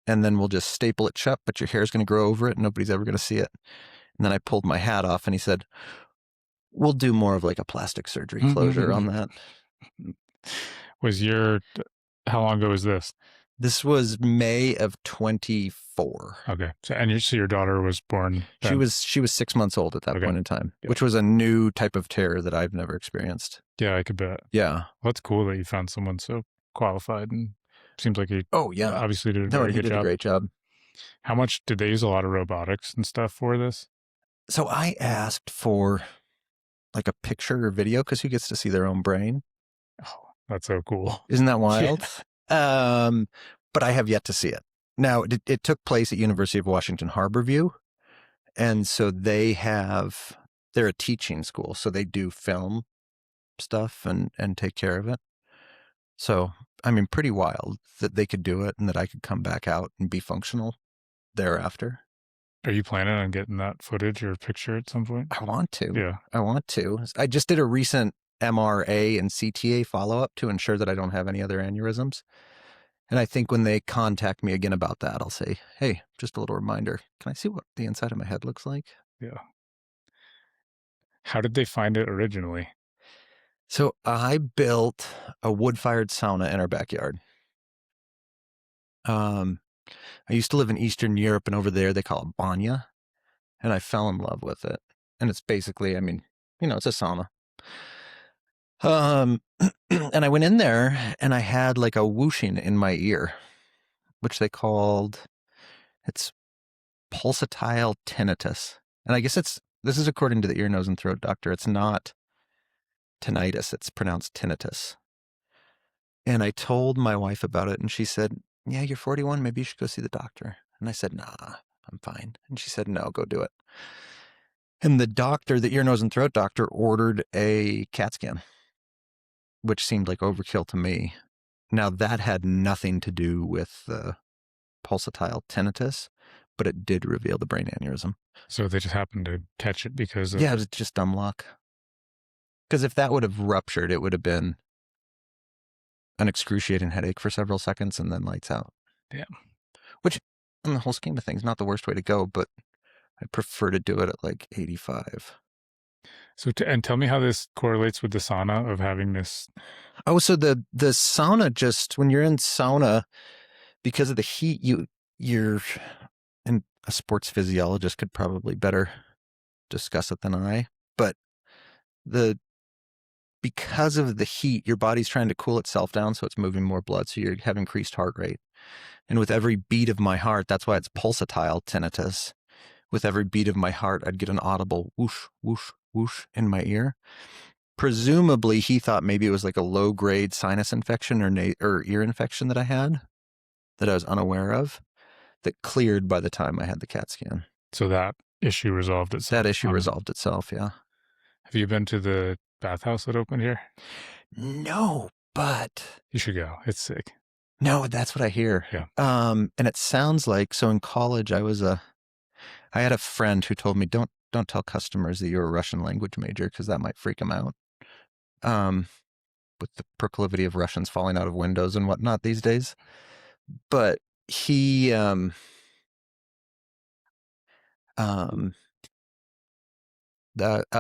[SPEAKER 2] and then we'll just staple it shut, but your hair's going to grow over it and nobody's ever going to see it. And then I pulled my hat off and he said, we'll do more of like a plastic surgery closure on that.
[SPEAKER 1] How long ago was this?
[SPEAKER 2] This was May of 24.
[SPEAKER 1] Okay. So your daughter was born then?
[SPEAKER 2] She was 6 months old at that point in time, which was a new type of terror that I've never experienced.
[SPEAKER 1] Yeah, I could bet.
[SPEAKER 2] Yeah.
[SPEAKER 1] Well, that's cool that you found someone so qualified, and seems like he obviously did a very good job.
[SPEAKER 2] Did a great job.
[SPEAKER 1] How much did they use a lot of robotics and stuff for this?
[SPEAKER 2] So I asked for like a picture or video because who gets to see their own brain?
[SPEAKER 1] Oh, that's so cool.
[SPEAKER 2] Isn't that wild? Yeah. But I have yet to see it. Now, it took place at University of Washington Harborview, and so they're a teaching school, so they do film stuff and take care of it. So, I mean, pretty wild that they could do it and that I could come back out and be functional thereafter.
[SPEAKER 1] Are you planning on getting that footage or picture at some point?
[SPEAKER 2] I want to.
[SPEAKER 1] Yeah.
[SPEAKER 2] I want to. I just did a recent MRA and CTA follow-up to ensure that I don't have any other aneurysms. And I think when they contact me again about that, I'll say, hey, just a little reminder. Can I see what the inside of my head looks like?
[SPEAKER 1] Yeah. How did they find it originally?
[SPEAKER 2] So I built a wood-fired sauna in our backyard. I used to live in Eastern Europe, and over there they call it banya, and I fell in love with it. And it's basically, I mean, it's a sauna. And I went in there, and I had like a whooshing in my ear, which they called, it's pulsatile tinnitus. And I guess this is according to the ear, nose, and throat doctor. It's not tinnitus, it's pronounced tinnitus. And I told my wife about it, and she said, yeah, you're 41, maybe you should go see the doctor. And I said, nah, I'm fine. And she said, no, go do it. And the doctor, the ear, nose, and throat doctor, ordered a CAT scan, which seemed like overkill to me. Now, that had nothing to do with the pulsatile tinnitus, but it did reveal the brain aneurysm.
[SPEAKER 1] So they just happened to catch it because of...
[SPEAKER 2] Yeah, it was just dumb luck. Because if that would have ruptured, it would have been an excruciating headache for several seconds and then lights out.
[SPEAKER 1] Yeah.
[SPEAKER 2] Which, in the whole scheme of things, not the worst way to go, but I prefer to do it at like 85.
[SPEAKER 1] So, and tell me how this correlates with the sauna of having this.
[SPEAKER 2] Oh, so the sauna, just when you're in sauna, because of the heat, you're, and a sports physiologist could probably better discuss it than I, but because of the heat, your body's trying to cool itself down, so it's moving more blood, so you have increased heart rate. And with every beat of my heart, that's why it's pulsatile tinnitus. With every beat of my heart, I'd get an audible whoosh, whoosh, whoosh in my ear. Presumably, he thought maybe it was like a low-grade sinus infection or ear infection that I had that I was unaware of that cleared by the time I had the CAT scan.
[SPEAKER 1] So that issue resolved itself.
[SPEAKER 2] That issue resolved itself, yeah.
[SPEAKER 1] Have you been to the bathhouse that opened here?
[SPEAKER 2] No, but
[SPEAKER 1] you should go. It's sick.
[SPEAKER 2] No, that's what I hear.
[SPEAKER 1] Yeah.
[SPEAKER 2] And it sounds like, so in college, I had a friend who told me, don't tell customers that you're a Russian language major because that might freak them out. With the proclivity of Russians falling out of windows and whatnot these days. But he, a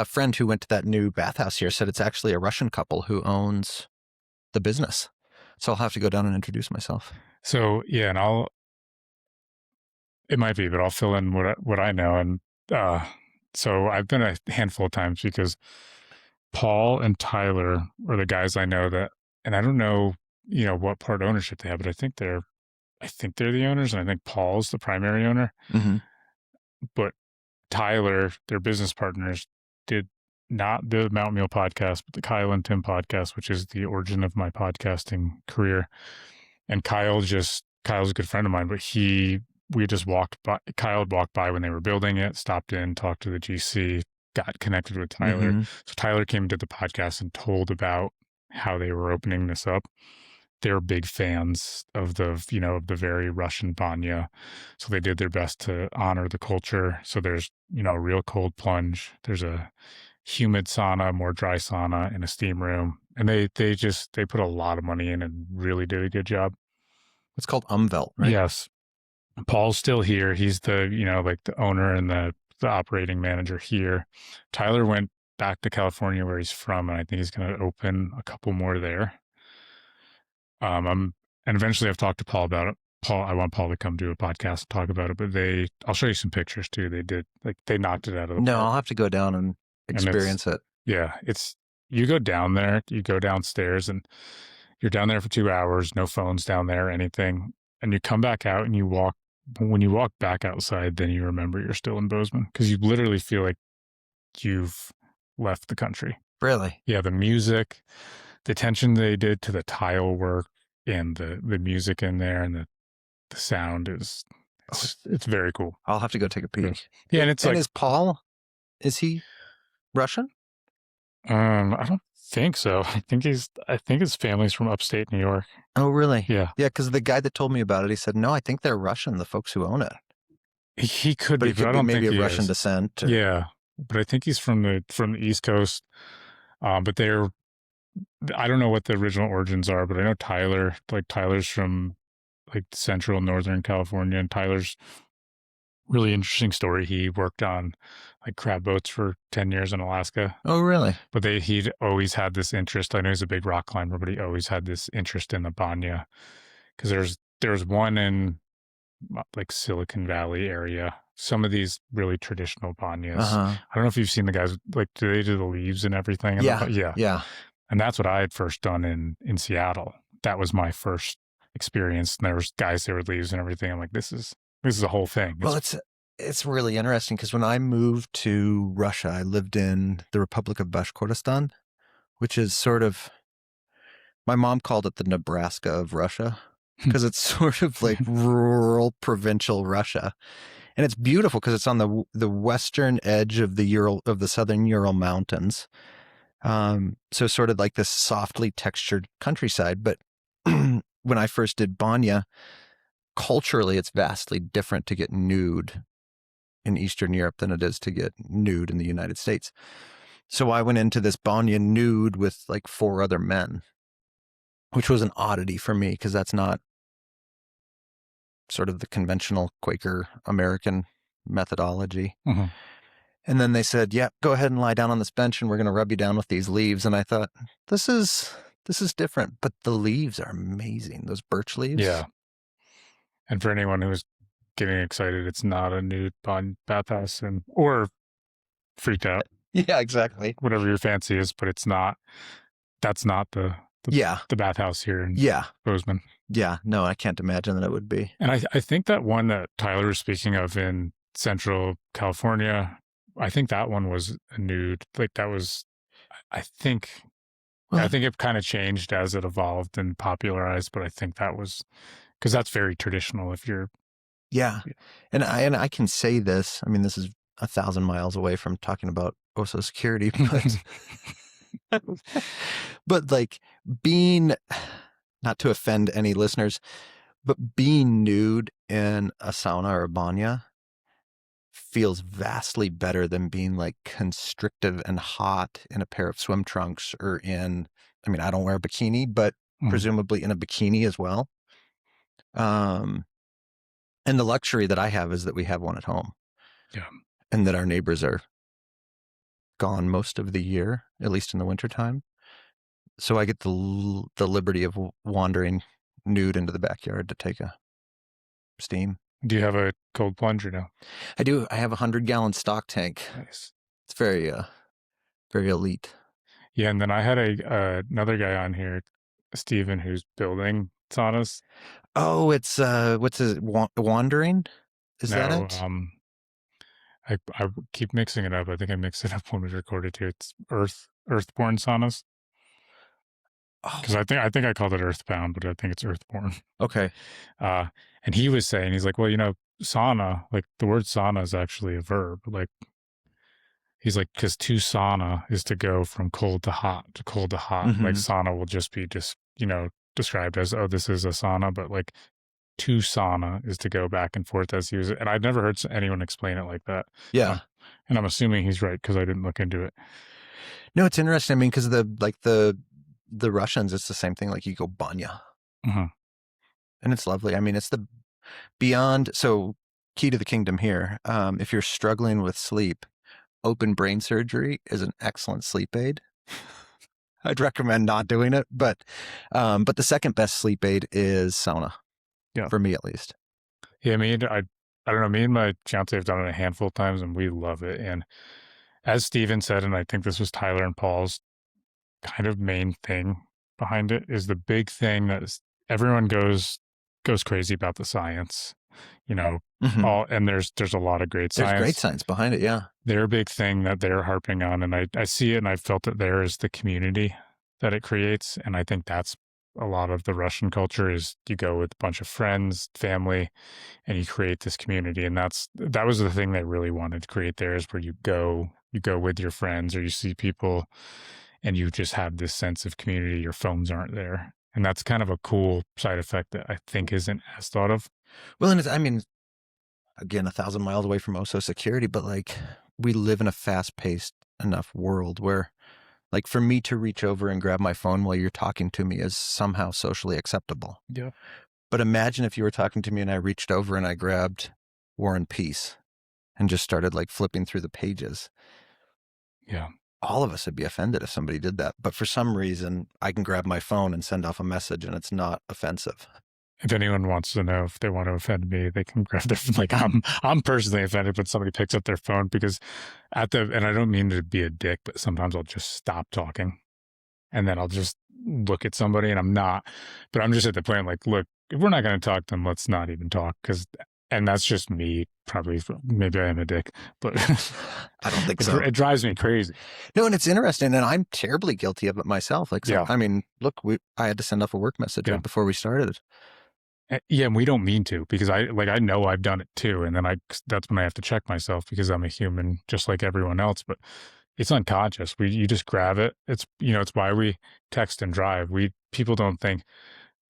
[SPEAKER 2] friend who went to that new bathhouse here said it's actually a Russian couple who owns the business. So I'll have to go down and introduce myself.
[SPEAKER 1] So yeah, and it might be, but I'll fill in what I know. And so I've been a handful of times because Paul and Tyler are the guys I know that, and I don't know, what part ownership they have, but I think they're the owners, and I think Paul's the primary owner.
[SPEAKER 2] Mm-hmm.
[SPEAKER 1] But Tyler, their business partners, did not the Mount Meal podcast, but the Kyle and Tim podcast, which is the origin of my podcasting career. And Kyle's a good friend of mine, but we just walked by. Kyle had walked by when they were building it, stopped in, talked to the GC, got connected with Tyler. Mm-hmm. So Tyler came to the podcast and told about how they were opening this up. They're big fans of the very Russian banya. So they did their best to honor the culture. So there's, a real cold plunge. There's a humid sauna, more dry sauna, and a steam room. And they put a lot of money in and really did a good job.
[SPEAKER 2] It's called Umwelt, right?
[SPEAKER 1] Yes. Paul's still here. He's the, the owner and the operating manager here. Tyler went back to California where he's from, and I think he's going to open a couple more there. And eventually I've talked to Paul about it. I want Paul to come do a podcast and talk about it, but I'll show you some pictures too. They knocked it out of the park.
[SPEAKER 2] I'll have to go down and experience it.
[SPEAKER 1] Yeah. You go down there, you go downstairs, and you're down there for 2 hours, no phones down there, anything. And you come back out and when you walk back outside, then you remember you're still in Bozeman because you literally feel like you've left the country.
[SPEAKER 2] Really?
[SPEAKER 1] Yeah. The music, the attention they did to the tile work and the music in there and the sound it's very cool.
[SPEAKER 2] I'll have to go take a peek.
[SPEAKER 1] Yeah, and it's
[SPEAKER 2] and
[SPEAKER 1] like
[SPEAKER 2] is he Russian?
[SPEAKER 1] I don't think so. I think his family's from upstate New York.
[SPEAKER 2] Oh, really?
[SPEAKER 1] Yeah.
[SPEAKER 2] Yeah, because the guy that told me about it, he said, no, I think they're Russian, the folks who own it.
[SPEAKER 1] He could
[SPEAKER 2] But
[SPEAKER 1] be,
[SPEAKER 2] he
[SPEAKER 1] but
[SPEAKER 2] could
[SPEAKER 1] I
[SPEAKER 2] be
[SPEAKER 1] don't think
[SPEAKER 2] maybe of
[SPEAKER 1] he
[SPEAKER 2] Russian
[SPEAKER 1] is.
[SPEAKER 2] descent.
[SPEAKER 1] Yeah, but I think he's from the East Coast. But I don't know what the original origins are, but I know Tyler's from like central northern California, and Tyler's really interesting story. He worked on like crab boats for 10 years in Alaska.
[SPEAKER 2] Oh, really?
[SPEAKER 1] But he'd always had this interest. I know he's a big rock climber, but he always had this interest in the banya because there's one in like Silicon Valley area. Some of these really traditional banyas.
[SPEAKER 2] Uh-huh.
[SPEAKER 1] I don't know if you've seen the guys like do they do the leaves and everything?
[SPEAKER 2] Yeah,
[SPEAKER 1] Yeah.
[SPEAKER 2] yeah.
[SPEAKER 1] And that's what I had first done in Seattle. That was my first experience. And there was guys there with leaves and everything. I'm like, this is a whole thing.
[SPEAKER 2] Well, it's really interesting because when I moved to Russia, I lived in the Republic of Bashkortostan, which is sort of, my mom called it the Nebraska of Russia because it's sort of like rural provincial Russia. And it's beautiful because it's on the western edge of the southern Ural Mountains. So sort of like this softly textured countryside. But when I first did banya, culturally, it's vastly different to get nude in Eastern Europe than it is to get nude in the United States. So I went into this banya nude with like 4 other men, which was an oddity for me because that's not sort of the conventional Quaker American methodology.
[SPEAKER 1] Mm-hmm.
[SPEAKER 2] And then they said, yeah, go ahead and lie down on this bench and we're going to rub you down with these leaves. And I thought, this is different, but the leaves are amazing. Those birch leaves.
[SPEAKER 1] Yeah. And for anyone who's getting excited, it's not a nude bathhouse or freaked out.
[SPEAKER 2] Yeah, exactly.
[SPEAKER 1] Whatever your fancy is, but that's not the bathhouse here in Bozeman.
[SPEAKER 2] Yeah, no, I can't imagine that it would be.
[SPEAKER 1] And I think that one that Tyler was speaking of in Central California, I think that one was a nude. Like that was, I think it kind of changed as it evolved and popularized, but I think that was because that's very traditional. If you're,
[SPEAKER 2] yeah. And I can say this. I mean, this is 1,000 miles away from talking about OSO Security, but like being, not to offend any listeners, but being nude in a sauna or a banya feels vastly better than being like constrictive and hot in a pair of swim trunks or I don't wear a bikini, but presumably in a bikini as well. And the luxury that I have is that we have one at home.
[SPEAKER 1] Yeah.
[SPEAKER 2] And that our neighbors are gone most of the year, at least in the wintertime. So I get the liberty of wandering nude into the backyard to take a steam.
[SPEAKER 1] Do you have a cold plunge or no?
[SPEAKER 2] I do. I have a 100-gallon stock tank.
[SPEAKER 1] Nice.
[SPEAKER 2] It's very, very elite.
[SPEAKER 1] Yeah, and then I had another guy on here, Steven, who's building saunas.
[SPEAKER 2] Oh, it's what's his wandering? Is that it?
[SPEAKER 1] I keep mixing it up. I think I mixed it up when we recorded too. It's Earthborn saunas. Because I think I called it Earthbound, but I think it's Earthborn.
[SPEAKER 2] Okay.
[SPEAKER 1] And he was saying, he's like, well, sauna, like the word sauna is actually a verb. Like, he's like, because to sauna is to go from cold to hot to cold to hot.
[SPEAKER 2] Mm-hmm.
[SPEAKER 1] Like sauna will just be described as, oh, this is a sauna, but like to sauna is to go back and forth as you use it. And I've never heard anyone explain it like that.
[SPEAKER 2] Yeah.
[SPEAKER 1] And I'm assuming he's right because I didn't look into it.
[SPEAKER 2] No, it's interesting. I mean, because the Russians, it's the same thing. Like you go banya.
[SPEAKER 1] Mm-hmm.
[SPEAKER 2] And it's lovely. I mean, it's the beyond. So key to the kingdom here. If you're struggling with sleep, open brain surgery is an excellent sleep aid. I'd recommend not doing it, but the second best sleep aid is sauna. Yeah. For me, at least.
[SPEAKER 1] Yeah. I don't know. Me and my fiance have done it a handful of times and we love it. And as Steven said, and I think this was Tyler and Paul's kind of main thing behind it, is the big thing that everyone goes crazy about the science, mm-hmm. And there's a lot of great science.
[SPEAKER 2] There's great science behind it. Yeah.
[SPEAKER 1] Their big thing that they're harping on, and I see it and I felt it there, is the community that it creates. And I think that's a lot of the Russian culture is you go with a bunch of friends, family, and you create this community. And that was the thing they really wanted to create there, is where you go with your friends, or you see people and you just have this sense of community. Your phones aren't there. And that's kind of a cool side effect that I think isn't as thought of.
[SPEAKER 2] Well, and I mean, again, 1,000 miles away from OSO Security, but like we live in a fast-paced enough world where, like, for me to reach over and grab my phone while you're talking to me is somehow socially acceptable.
[SPEAKER 1] Yeah.
[SPEAKER 2] But imagine if you were talking to me and I reached over and I grabbed War and Peace and just started like flipping through the pages.
[SPEAKER 1] Yeah.
[SPEAKER 2] All of us would be offended if somebody did that. But for some reason, I can grab my phone and send off a message and it's not offensive.
[SPEAKER 1] If anyone wants to know if they want to offend me, they can grab their, like, I'm personally offended when somebody picks up their phone, because and I don't mean to be a dick, but sometimes I'll just stop talking and then I'll just look at somebody, and but I'm just at the point, like, look, if we're not going to talk, then let's not even talk. And that's just me. Probably, maybe I am a dick, but
[SPEAKER 2] I don't think so.
[SPEAKER 1] It drives me crazy.
[SPEAKER 2] No, and it's interesting, and I'm terribly guilty of it myself. Like,
[SPEAKER 1] Yeah.
[SPEAKER 2] I mean, look, I had to send off a work message right before we started.
[SPEAKER 1] Yeah, and we don't mean to, because I know I've done it too, and then that's when I have to check myself, because I'm a human just like everyone else. But it's unconscious. You just grab it. It's why we text and drive. People don't think,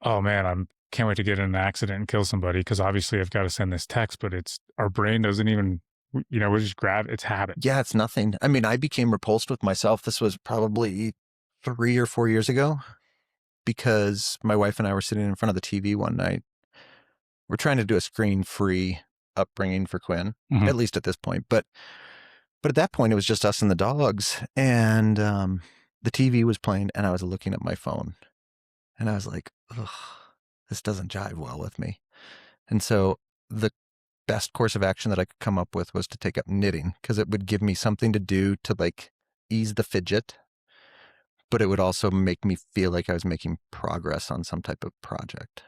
[SPEAKER 1] oh man, can't wait to get in an accident and kill somebody, because obviously I've got to send this text. But our brain doesn't even, we just grab. It's habit.
[SPEAKER 2] Yeah, it's nothing. I mean, I became repulsed with myself. This was probably 3 or 4 years ago, because my wife and I were sitting in front of the TV one night. We're trying to do a screen-free upbringing for Quinn, at least at this point. But at that point, it was just us and the dogs, and the TV was playing, and I was looking at my phone, and I was like, ugh, this doesn't jive well with me. And so the best course of action that I could come up with was to take up knitting, because it would give me something to do to like ease the fidget, but it would also make me feel like I was making progress on some type of project.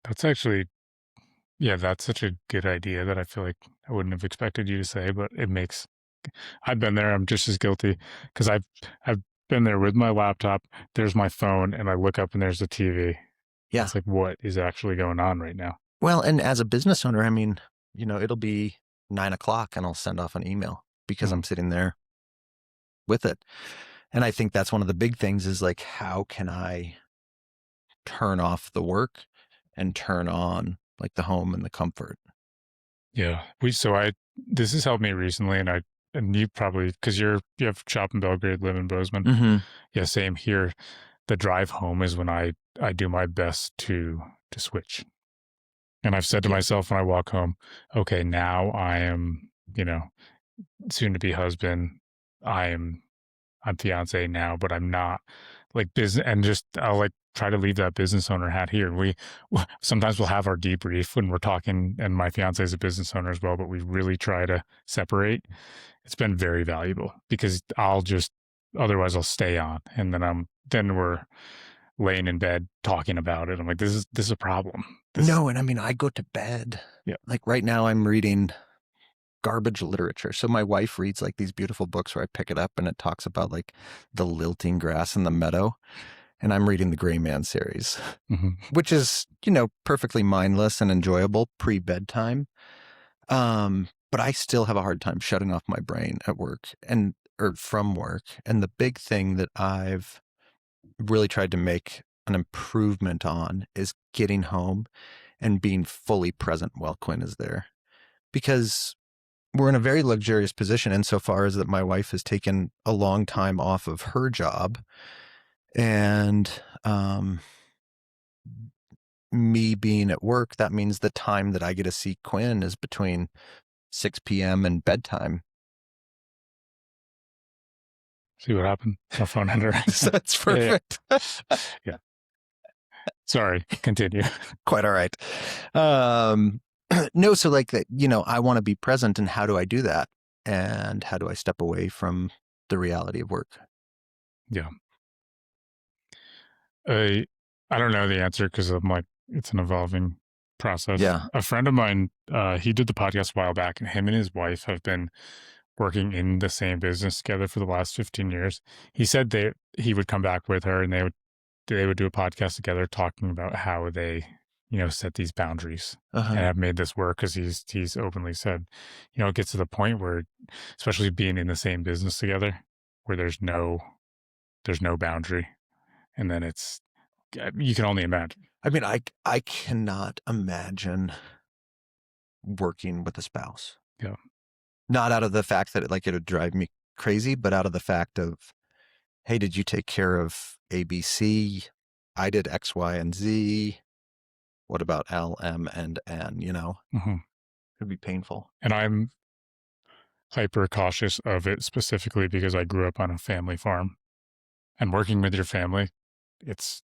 [SPEAKER 1] That's actually, that's such a good idea that I feel like I wouldn't have expected you to say, but I've been there. I'm just as guilty, because I've been there with my laptop. There's my phone, and I look up and there's the TV.
[SPEAKER 2] Yeah.
[SPEAKER 1] It's like, what is actually going on right now?
[SPEAKER 2] Well, and as a business owner, I mean, it'll be 9 o'clock and I'll send off an email because I'm sitting there with it. And I think that's one of the big things, is like, how can I turn off the work and turn on like the home and the comfort?
[SPEAKER 1] Yeah. This has helped me recently, and you probably, because you have shop in Belgrade, live in Bozeman. Yeah, same here. The drive home is when I do my best to switch. And I've said to myself when I walk home, okay, now I am, soon to be husband. I'm fiance now, but I'm not like business, and just I'll like try to leave that business owner hat here. And sometimes we'll have our debrief when we're talking, and my fiance is a business owner as well, but we really try to separate. It's been very valuable, because otherwise I'll stay on, and then we're laying in bed talking about it. I'm like, this is a problem.
[SPEAKER 2] No, and I mean, I go to bed.
[SPEAKER 1] Yeah.
[SPEAKER 2] Like right now I'm reading garbage literature. So my wife reads like these beautiful books where I pick it up and it talks about like the lilting grass in the meadow. And I'm reading the Gray Man series, which is, perfectly mindless and enjoyable pre-bedtime. But I still have a hard time shutting off my brain at work or from work. And the big thing that I've really tried to make an improvement on is getting home and being fully present while Quinn is there. Because we're in a very luxurious position insofar as that my wife has taken a long time off of her job. And me being at work, that means the time that I get to see Quinn is between 6 p.m. and bedtime.
[SPEAKER 1] See what happened? My phone ended.
[SPEAKER 2] That's perfect.
[SPEAKER 1] Yeah. Sorry, continue.
[SPEAKER 2] Quite all right. No, so like that, I want to be present, and how do I do that? And how do I step away from the reality of work?
[SPEAKER 1] Yeah. I don't know the answer, because I'm like, it's an evolving process.
[SPEAKER 2] Yeah.
[SPEAKER 1] A friend of mine, he did the podcast a while back, and him and his wife have been working in the same business together for the last 15 years. He said he would come back with her, and they would do a podcast together talking about how they, set these boundaries and
[SPEAKER 2] Uh-huh.
[SPEAKER 1] have made this work because he's openly said, it gets to the point where, especially being in the same business together, where there's no boundary, and then it's you can only imagine.
[SPEAKER 2] I mean, I cannot imagine working with a spouse.
[SPEAKER 1] Yeah.
[SPEAKER 2] Not out of the fact that it would drive me crazy, but out of the fact of, hey, did you take care of ABC? I did X, Y, and Z. What about L, M, and N?
[SPEAKER 1] Hmm.
[SPEAKER 2] It'd be painful.
[SPEAKER 1] And I'm hyper cautious of it specifically because I grew up on a family farm, and working with your family, it's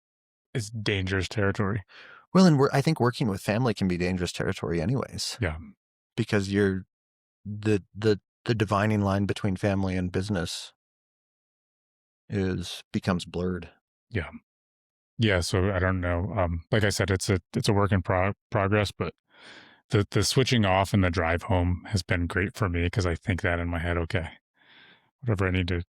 [SPEAKER 1] it's dangerous territory.
[SPEAKER 2] Well, and I think working with family can be dangerous territory anyways,
[SPEAKER 1] Yeah.
[SPEAKER 2] because you're the dividing line between family and business becomes blurred.
[SPEAKER 1] Yeah. Yeah. So I don't know. Like I said, it's a work in progress, but the switching off and the drive home has been great for me because I think that in my head, okay, whatever I need to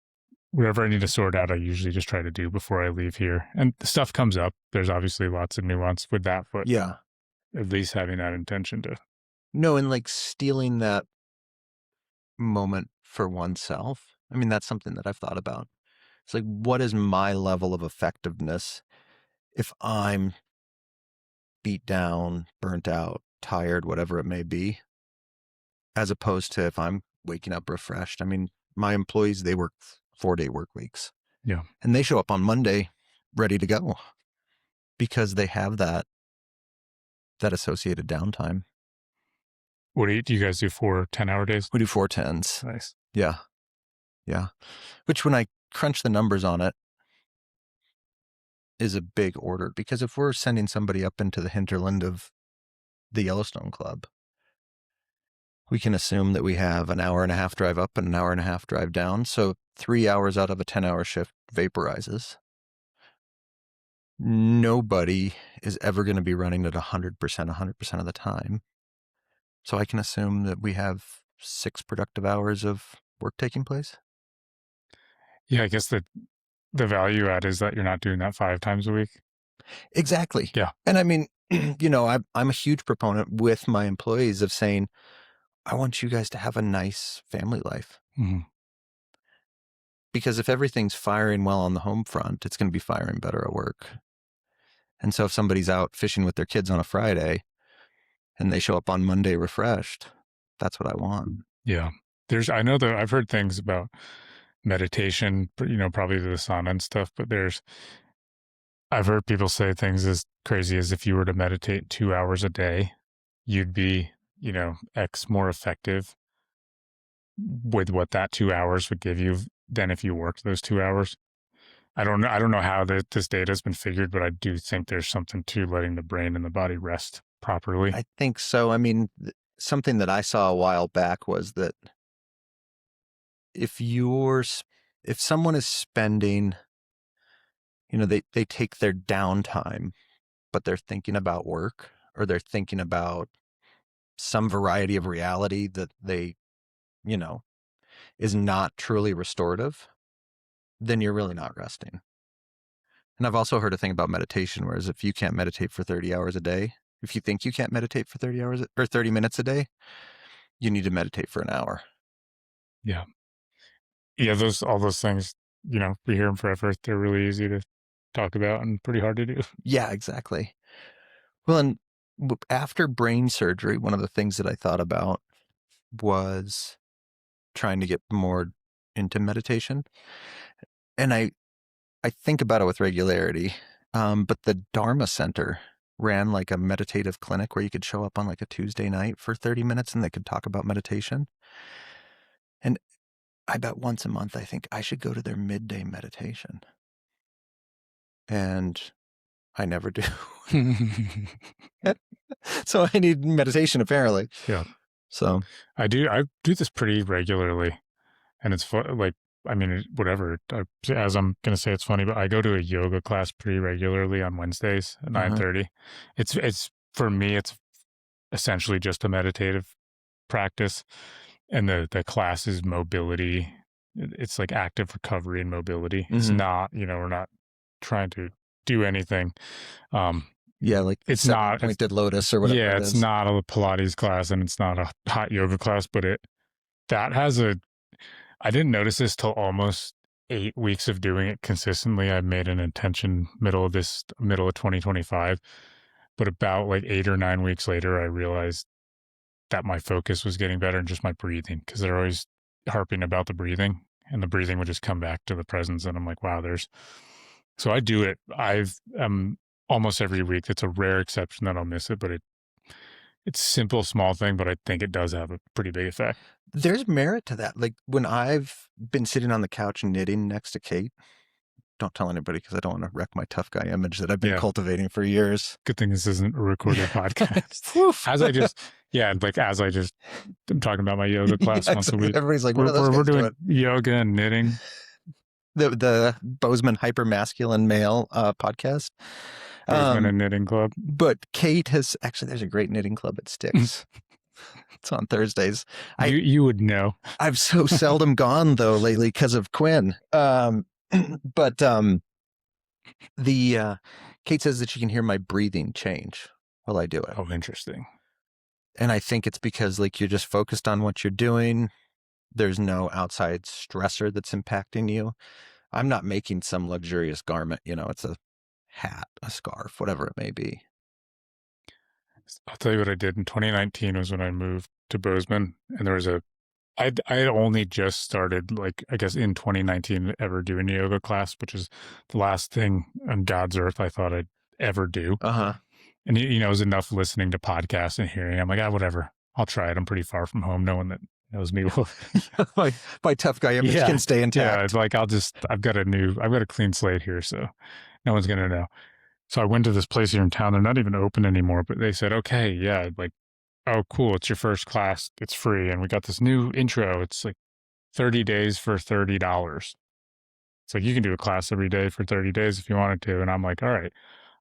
[SPEAKER 1] whatever I need to sort out, I usually just try to do before I leave here. And stuff comes up. There's obviously lots of nuance with that, but
[SPEAKER 2] Yeah.
[SPEAKER 1] at least having that intention to.
[SPEAKER 2] No, and stealing that moment for oneself. I mean, that's something that I've thought about. It's like, what is my level of effectiveness if I'm beat down, burnt out, tired, whatever it may be, as opposed to if I'm waking up refreshed? I mean, my employees, they work 4-day work weeks,
[SPEAKER 1] Yeah.
[SPEAKER 2] and they show up on Monday ready to go because they have that associated downtime.
[SPEAKER 1] What do you guys do for 10-hour days?
[SPEAKER 2] We do 4 10s.
[SPEAKER 1] Nice.
[SPEAKER 2] Yeah. Yeah. Which, when I crunch the numbers on it, is a big order, because if we're sending somebody up into the hinterland of the Yellowstone Club, we can assume that we have an hour and a half drive up and an hour and a half drive down. So 3 hours out of a 10-hour shift vaporizes. Nobody is ever going to be running at 100% of the time. So I can assume that we have 6 productive hours of work taking place.
[SPEAKER 1] Yeah, I guess the value add is that you're not doing that 5 times a week.
[SPEAKER 2] Exactly.
[SPEAKER 1] Yeah.
[SPEAKER 2] And I mean, I'm a huge proponent with my employees of saying, I want you guys to have a nice family life.
[SPEAKER 1] Mm-hmm.
[SPEAKER 2] Because if everything's firing well on the home front, it's going to be firing better at work. And so if somebody's out fishing with their kids on a Friday and they show up on Monday refreshed, that's what I want.
[SPEAKER 1] Yeah. I know that I've heard things about meditation, probably the sauna and stuff, but I've heard people say things as crazy as if you were to meditate 2 hours a day, you'd be, X more effective with what that 2 hours would give you than if you worked those 2 hours. I don't know how this data has been figured, but I do think there's something to letting the brain and the body rest properly.
[SPEAKER 2] I think so. I mean, something that I saw a while back was that if someone is spending, they take their downtime, but they're thinking about work, or they're thinking about some variety of reality that they, is not truly restorative, then you're really not resting. And I've also heard a thing about meditation, whereas if you can't meditate for 30 hours a day, if you think you can't meditate for 30 hours or 30 minutes a day, you need to meditate for an hour.
[SPEAKER 1] Yeah. Yeah. All those things, we hear them forever. They're really easy to talk about and pretty hard to do.
[SPEAKER 2] Yeah, exactly. Well, and after brain surgery, one of the things that I thought about was trying to get more into meditation. And I think about it with regularity. But the Dharma Center ran like a meditative clinic where you could show up on like a Tuesday night for 30 minutes and they could talk about meditation. And I bet once a month, I think I should go to their midday meditation. And I never do. So I need meditation, apparently.
[SPEAKER 1] Yeah.
[SPEAKER 2] So
[SPEAKER 1] I do this pretty regularly, and it's fun. Like, I mean, whatever. As I'm going to say, it's funny, but I go to a yoga class pretty regularly on Wednesdays at 9:30. It's for me, it's essentially just a meditative practice, and the class is mobility. It's like active recovery and mobility. It's not, we're not trying to do anything.
[SPEAKER 2] Yeah, like the
[SPEAKER 1] It's not.
[SPEAKER 2] seven-pointed lotus or whatever
[SPEAKER 1] Yeah,
[SPEAKER 2] it
[SPEAKER 1] it's
[SPEAKER 2] is.
[SPEAKER 1] not a Pilates class and it's not a hot yoga class, but that has a. I didn't notice this till almost 8 weeks of doing it consistently. I made an intention middle of 2025, but about like 8 or 9 weeks later, I realized that my focus was getting better and just my breathing, because they're always harping about the breathing, and the breathing would just come back to the presence. And I'm like, wow, so I do it. Almost every week. It's a rare exception that I'll miss it, but it's simple, small thing, but I think it does have a pretty big effect.
[SPEAKER 2] There's merit to that. Like when I've been sitting on the couch knitting next to Kate, don't tell anybody because I don't want to wreck my tough guy image that I've been cultivating for years.
[SPEAKER 1] Good thing this isn't a recorded podcast. I'm talking about my yoga class once a week.
[SPEAKER 2] Everybody's like, what are those guys
[SPEAKER 1] we're doing
[SPEAKER 2] doing?
[SPEAKER 1] Yoga and knitting.
[SPEAKER 2] The Bozeman Hypermasculine Male podcast.
[SPEAKER 1] Bozeman and Knitting Club.
[SPEAKER 2] But Kate has actually, there's a great knitting club at Styx. It's on Thursdays.
[SPEAKER 1] You would know.
[SPEAKER 2] I've so seldom gone though lately because of Quinn. But Kate says that she can hear my breathing change while I do it.
[SPEAKER 1] Oh, interesting.
[SPEAKER 2] And I think it's because like you're just focused on what you're doing. There's no outside stressor that's impacting you. I'm not making some luxurious garment, it's a hat, a scarf, whatever it may be.
[SPEAKER 1] I'll tell you what I did in 2019 was when I moved to Bozeman, and there was I had only just started, like, I guess in 2019, ever doing a yoga class, which is the last thing on God's earth I thought I'd ever do. And, it was enough listening to podcasts and hearing. I'm like, whatever. I'll try it. I'm pretty far from home. No one that knows me will.
[SPEAKER 2] my tough guy image can stay intact.
[SPEAKER 1] Yeah, it's like I've got a clean slate here, so no one's going to know. So I went to this place here in town. They're not even open anymore, but they said, okay, yeah, like, oh, cool. It's your first class. It's free. And we got this new intro. It's like 30 days for $30. It's like you can do a class every day for 30 days if you wanted to. And I'm like, all right,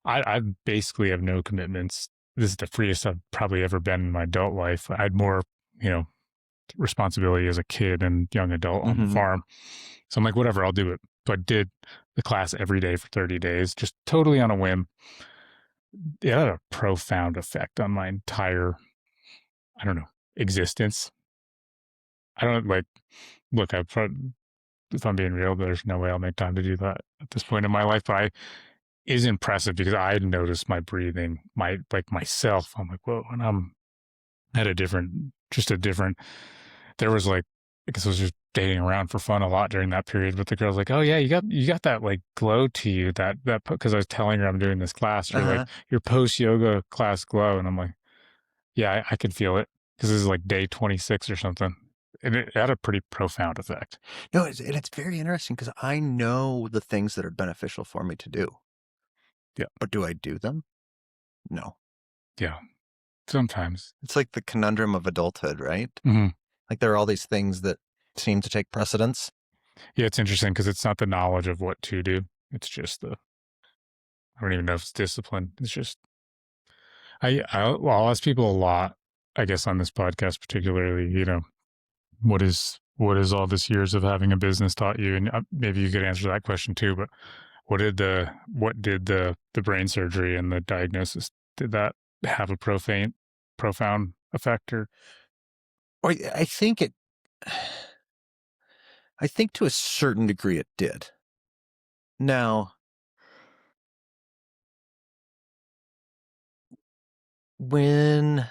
[SPEAKER 1] I basically have no commitments. This is the freest I've probably ever been in my adult life. I had more, responsibility as a kid and young adult on the farm. So I'm like, whatever, I'll do it. So I did the class every day for 30 days, just totally on a whim. It had a profound effect on my entire, existence. I don't look, if I'm being real, there's no way I'll make time to do that at this point in my life, but is impressive because I had noticed my breathing, myself. I'm like, whoa, and I'm at a different, there was like, because I was just dating around for fun a lot during that period with the girls, like, oh yeah, you got that like glow to you, that because I was telling her I'm doing this class, or like your post yoga class glow, and I'm like, yeah, I can feel it because this is like day 26 or something, and it had a pretty profound effect.
[SPEAKER 2] No, it's very interesting because I know the things that are beneficial for me to do.
[SPEAKER 1] Yeah,
[SPEAKER 2] but do I do them? No.
[SPEAKER 1] Yeah, sometimes
[SPEAKER 2] it's like the conundrum of adulthood, right?
[SPEAKER 1] Mm-hmm.
[SPEAKER 2] Like there are all these things that seem to take precedence.
[SPEAKER 1] Yeah, it's interesting because it's not the knowledge of what to do. It's just I don't even know if it's discipline. It's just, I'll ask people a lot, I guess, on this podcast, particularly, what is all this years of having a business taught you? And maybe you could answer that question too, but what did the brain surgery and the diagnosis, did that have a profound effect? Or
[SPEAKER 2] I think to a certain degree it did. Now, when,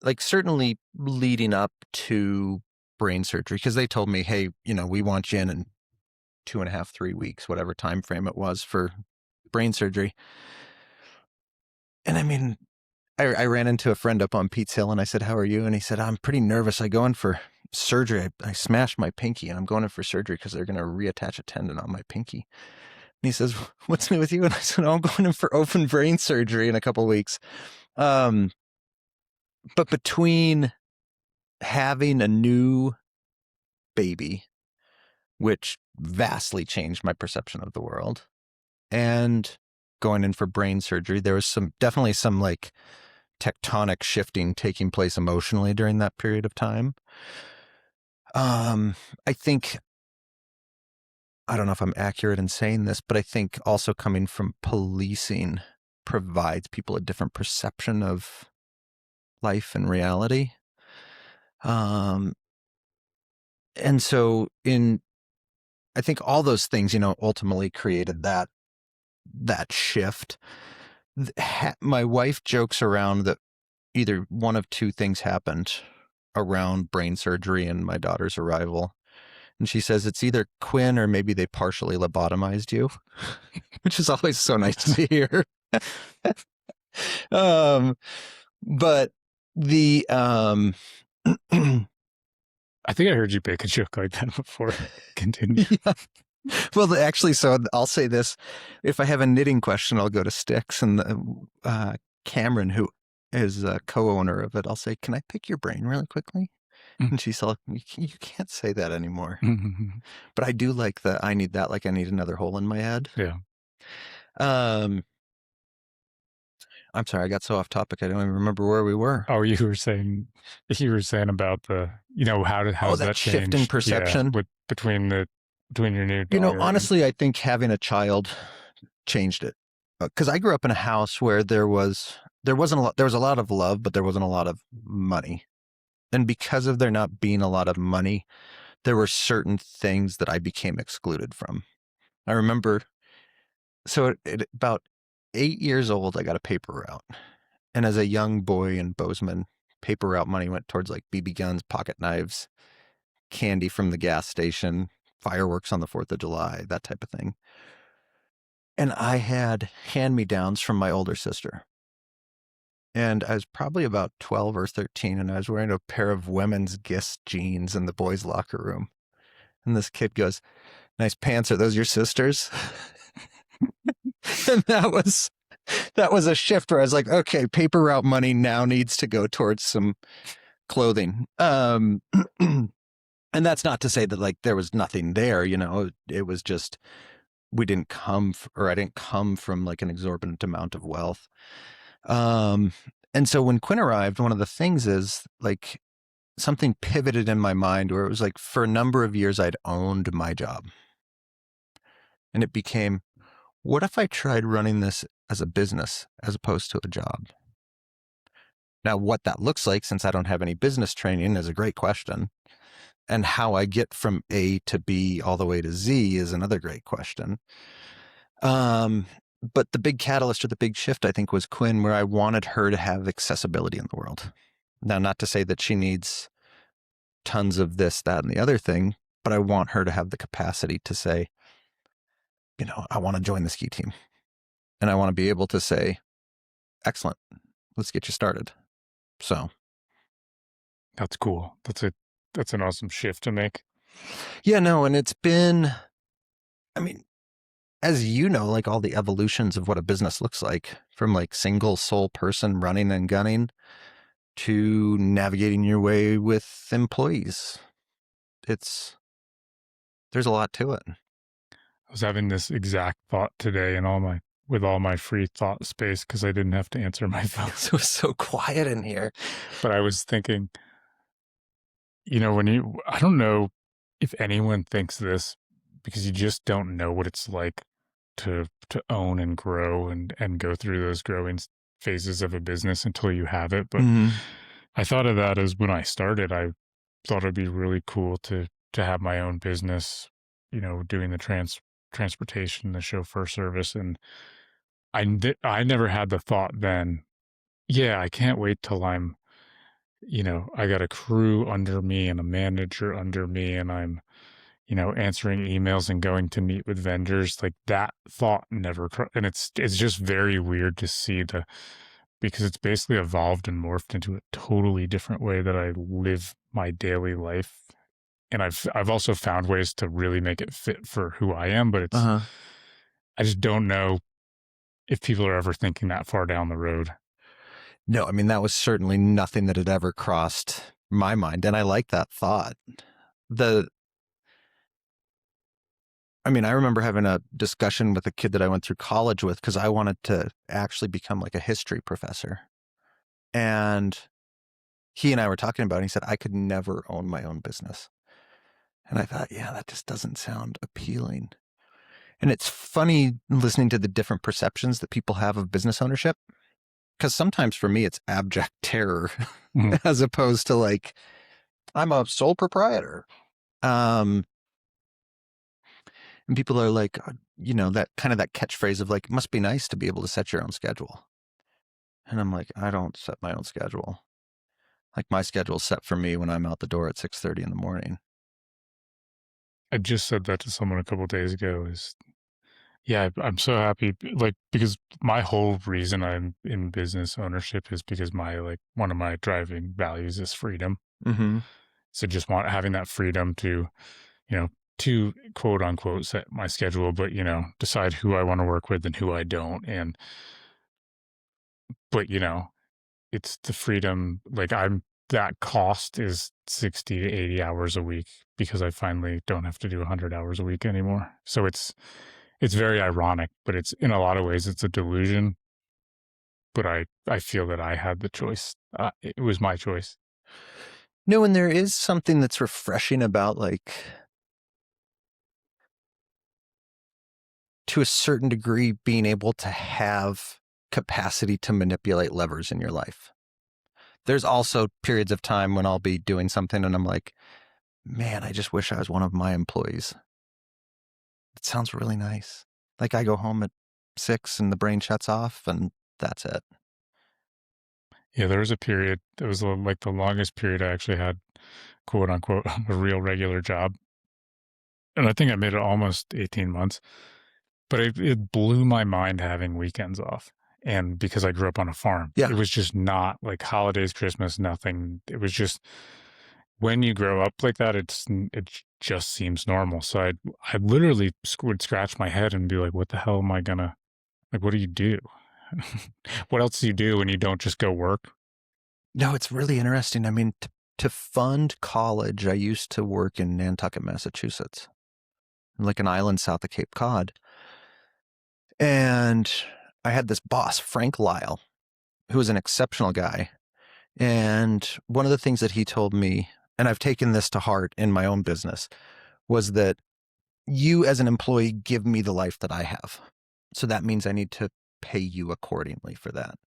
[SPEAKER 2] like, certainly leading up to brain surgery, because they told me, hey, we want you in 2.5, 3 weeks, whatever time frame it was for brain surgery. And I mean, I ran into a friend up on Pete's Hill and I said, how are you? And he said, I'm pretty nervous. I go in for surgery. I smashed my pinky and I'm going in for surgery because they're going to reattach a tendon on my pinky. And he says, what's new with you? And I said, I'm going in for open brain surgery in a couple of weeks. But between having a new baby, which vastly changed my perception of the world, and going in for brain surgery, there was definitely some like tectonic shifting taking place emotionally during that period of time. I think I don't know if I'm accurate in saying this, but I think also coming from policing provides people a different perception of life and reality. And so I think all those things, ultimately created that shift. My wife jokes around that either one of two things happened around brain surgery and my daughter's arrival. And she says it's either Quinn or maybe they partially lobotomized you, which is always so nice to hear. But the
[SPEAKER 1] I think I heard you make a joke like that before. Continue.
[SPEAKER 2] Yeah. Well, actually, so I'll say this. If I have a knitting question, I'll go to Sticks, and Cameron, who is a co-owner of it, I'll say, can I pick your brain really quickly?
[SPEAKER 1] Mm.
[SPEAKER 2] And she's like, you can't say that anymore. But I do like that. I need that like I need another hole in my head.
[SPEAKER 1] Yeah.
[SPEAKER 2] I'm sorry, I got so off topic. I don't even remember where we were.
[SPEAKER 1] Oh, you were saying about the, how's
[SPEAKER 2] that
[SPEAKER 1] that
[SPEAKER 2] shift in
[SPEAKER 1] changed?
[SPEAKER 2] perception?
[SPEAKER 1] Yeah, between your new daughter.
[SPEAKER 2] Honestly, I think having a child changed it. Because I grew up in a house where there was a lot of love, but there wasn't a lot of money. And because of there not being a lot of money, there were certain things that I became excluded from. I remember, so at about 8 years old, I got a paper route. And as a young boy in Bozeman, paper route money went towards like BB guns, pocket knives, candy from the gas station, fireworks on the 4th of July, that type of thing. And I had hand-me-downs from my older sister. And I was probably about 12 or 13, and I was wearing a pair of women's Guess jeans in the boys' locker room. And this kid goes, nice pants. Are those your sisters? And that was a shift where I was like, okay, paper route money now needs to go towards some clothing. And that's not to say that like there was nothing there, it was just, I didn't come from like an exorbitant amount of wealth. And so when Quinn arrived, one of the things is like something pivoted in my mind where it was like for a number of years, I'd owned my job. And it became, what if I tried running this as a business as opposed to a job? Now, what that looks like, since I don't have any business training, is a great question. And how I get from A to B all the way to Z is another great question. But the big catalyst or the big shift, I think, was Quinn, where I wanted her to have accessibility in the world. Now, not to say that she needs tons of this, that, and the other thing, but I want her to have the capacity to say, I want to join the ski team. And I want to be able to say, excellent, let's get you started. So.
[SPEAKER 1] That's cool. That's an awesome shift to make.
[SPEAKER 2] Yeah, no, and it's been, as you know, like all the evolutions of what a business looks like, from like single sole person running and gunning to navigating your way with employees. There's a lot to it.
[SPEAKER 1] I was having this exact thought today and with all my free thought space because I didn't have to answer my phone.
[SPEAKER 2] It was so quiet in here.
[SPEAKER 1] But I was thinking, I don't know if anyone thinks this because you just don't know what it's like to own and grow and go through those growing phases of a business until you have it. But I thought of that as when I started, I thought it'd be really cool to have my own business, doing the transportation, the chauffeur service. And I never had the thought then, yeah, I can't wait till I'm, I got a crew under me and a manager under me and I'm, answering emails and going to meet with vendors. Like that thought never, and it's just very weird to see because it's basically evolved and morphed into a totally different way that I live my daily life. And I've also found ways to really make it fit for who I am, but I just don't know if people are ever thinking that far down the road.
[SPEAKER 2] No, that was certainly nothing that had ever crossed my mind. And I like that thought. I remember having a discussion with a kid that I went through college with because I wanted to actually become like a history professor. And he and I were talking about it. And he said, I could never own my own business. And I thought, yeah, that just doesn't sound appealing. And it's funny listening to the different perceptions that people have of business ownership. Because sometimes for me, it's abject terror
[SPEAKER 1] Mhm.
[SPEAKER 2] as opposed to like, I'm a sole proprietor. And people are like, that kind of that catchphrase of like, it must be nice to be able to set your own schedule. And I'm like, I don't set my own schedule. Like my schedule's set for me when I'm out the door at 6:30 in the morning.
[SPEAKER 1] I just said that to someone a couple days ago. Is yeah, I'm so happy. Like because my whole reason I'm in business ownership is because my like one of my driving values is freedom.
[SPEAKER 2] Mm-hmm.
[SPEAKER 1] So just want having that freedom to you know to quote unquote set my schedule, but decide who I want to work with and who I don't. And but it's the freedom. Like that cost is 60 to 80 hours a week because I finally don't have to do 100 hours a week anymore. So it's very ironic, but it's in a lot of ways it's a delusion. But I feel that I had the choice. It was my choice.
[SPEAKER 2] No, and there is something that's refreshing about like, to a certain degree, being able to have capacity to manipulate levers in your life. There's also periods of time when I'll be doing something and I'm like, man, I just wish I was one of my employees. It sounds really nice. Like I go home at 6 and the brain shuts off and that's it.
[SPEAKER 1] Yeah, there was a period that was like the longest period I actually had, quote unquote, a real regular job. And I think I made it almost 18 months, but it blew my mind having weekends off. And because I grew up on a farm,
[SPEAKER 2] Yeah.
[SPEAKER 1] it was just not like holidays, Christmas, nothing. It was just when you grow up like that, it just seems normal. So I literally would scratch my head and be like, what the hell am I gonna like? What do you do? What else do you do when you don't just go work?
[SPEAKER 2] No, it's really interesting. I mean, to fund college, I used to work in Nantucket, Massachusetts, like an island south of Cape Cod. And I had this boss, Frank Lyle, who was an exceptional guy. And one of the things that he told me, and I've taken this to heart in my own business, was that you as an employee give me the life that I have. So that means I need to pay you accordingly for that.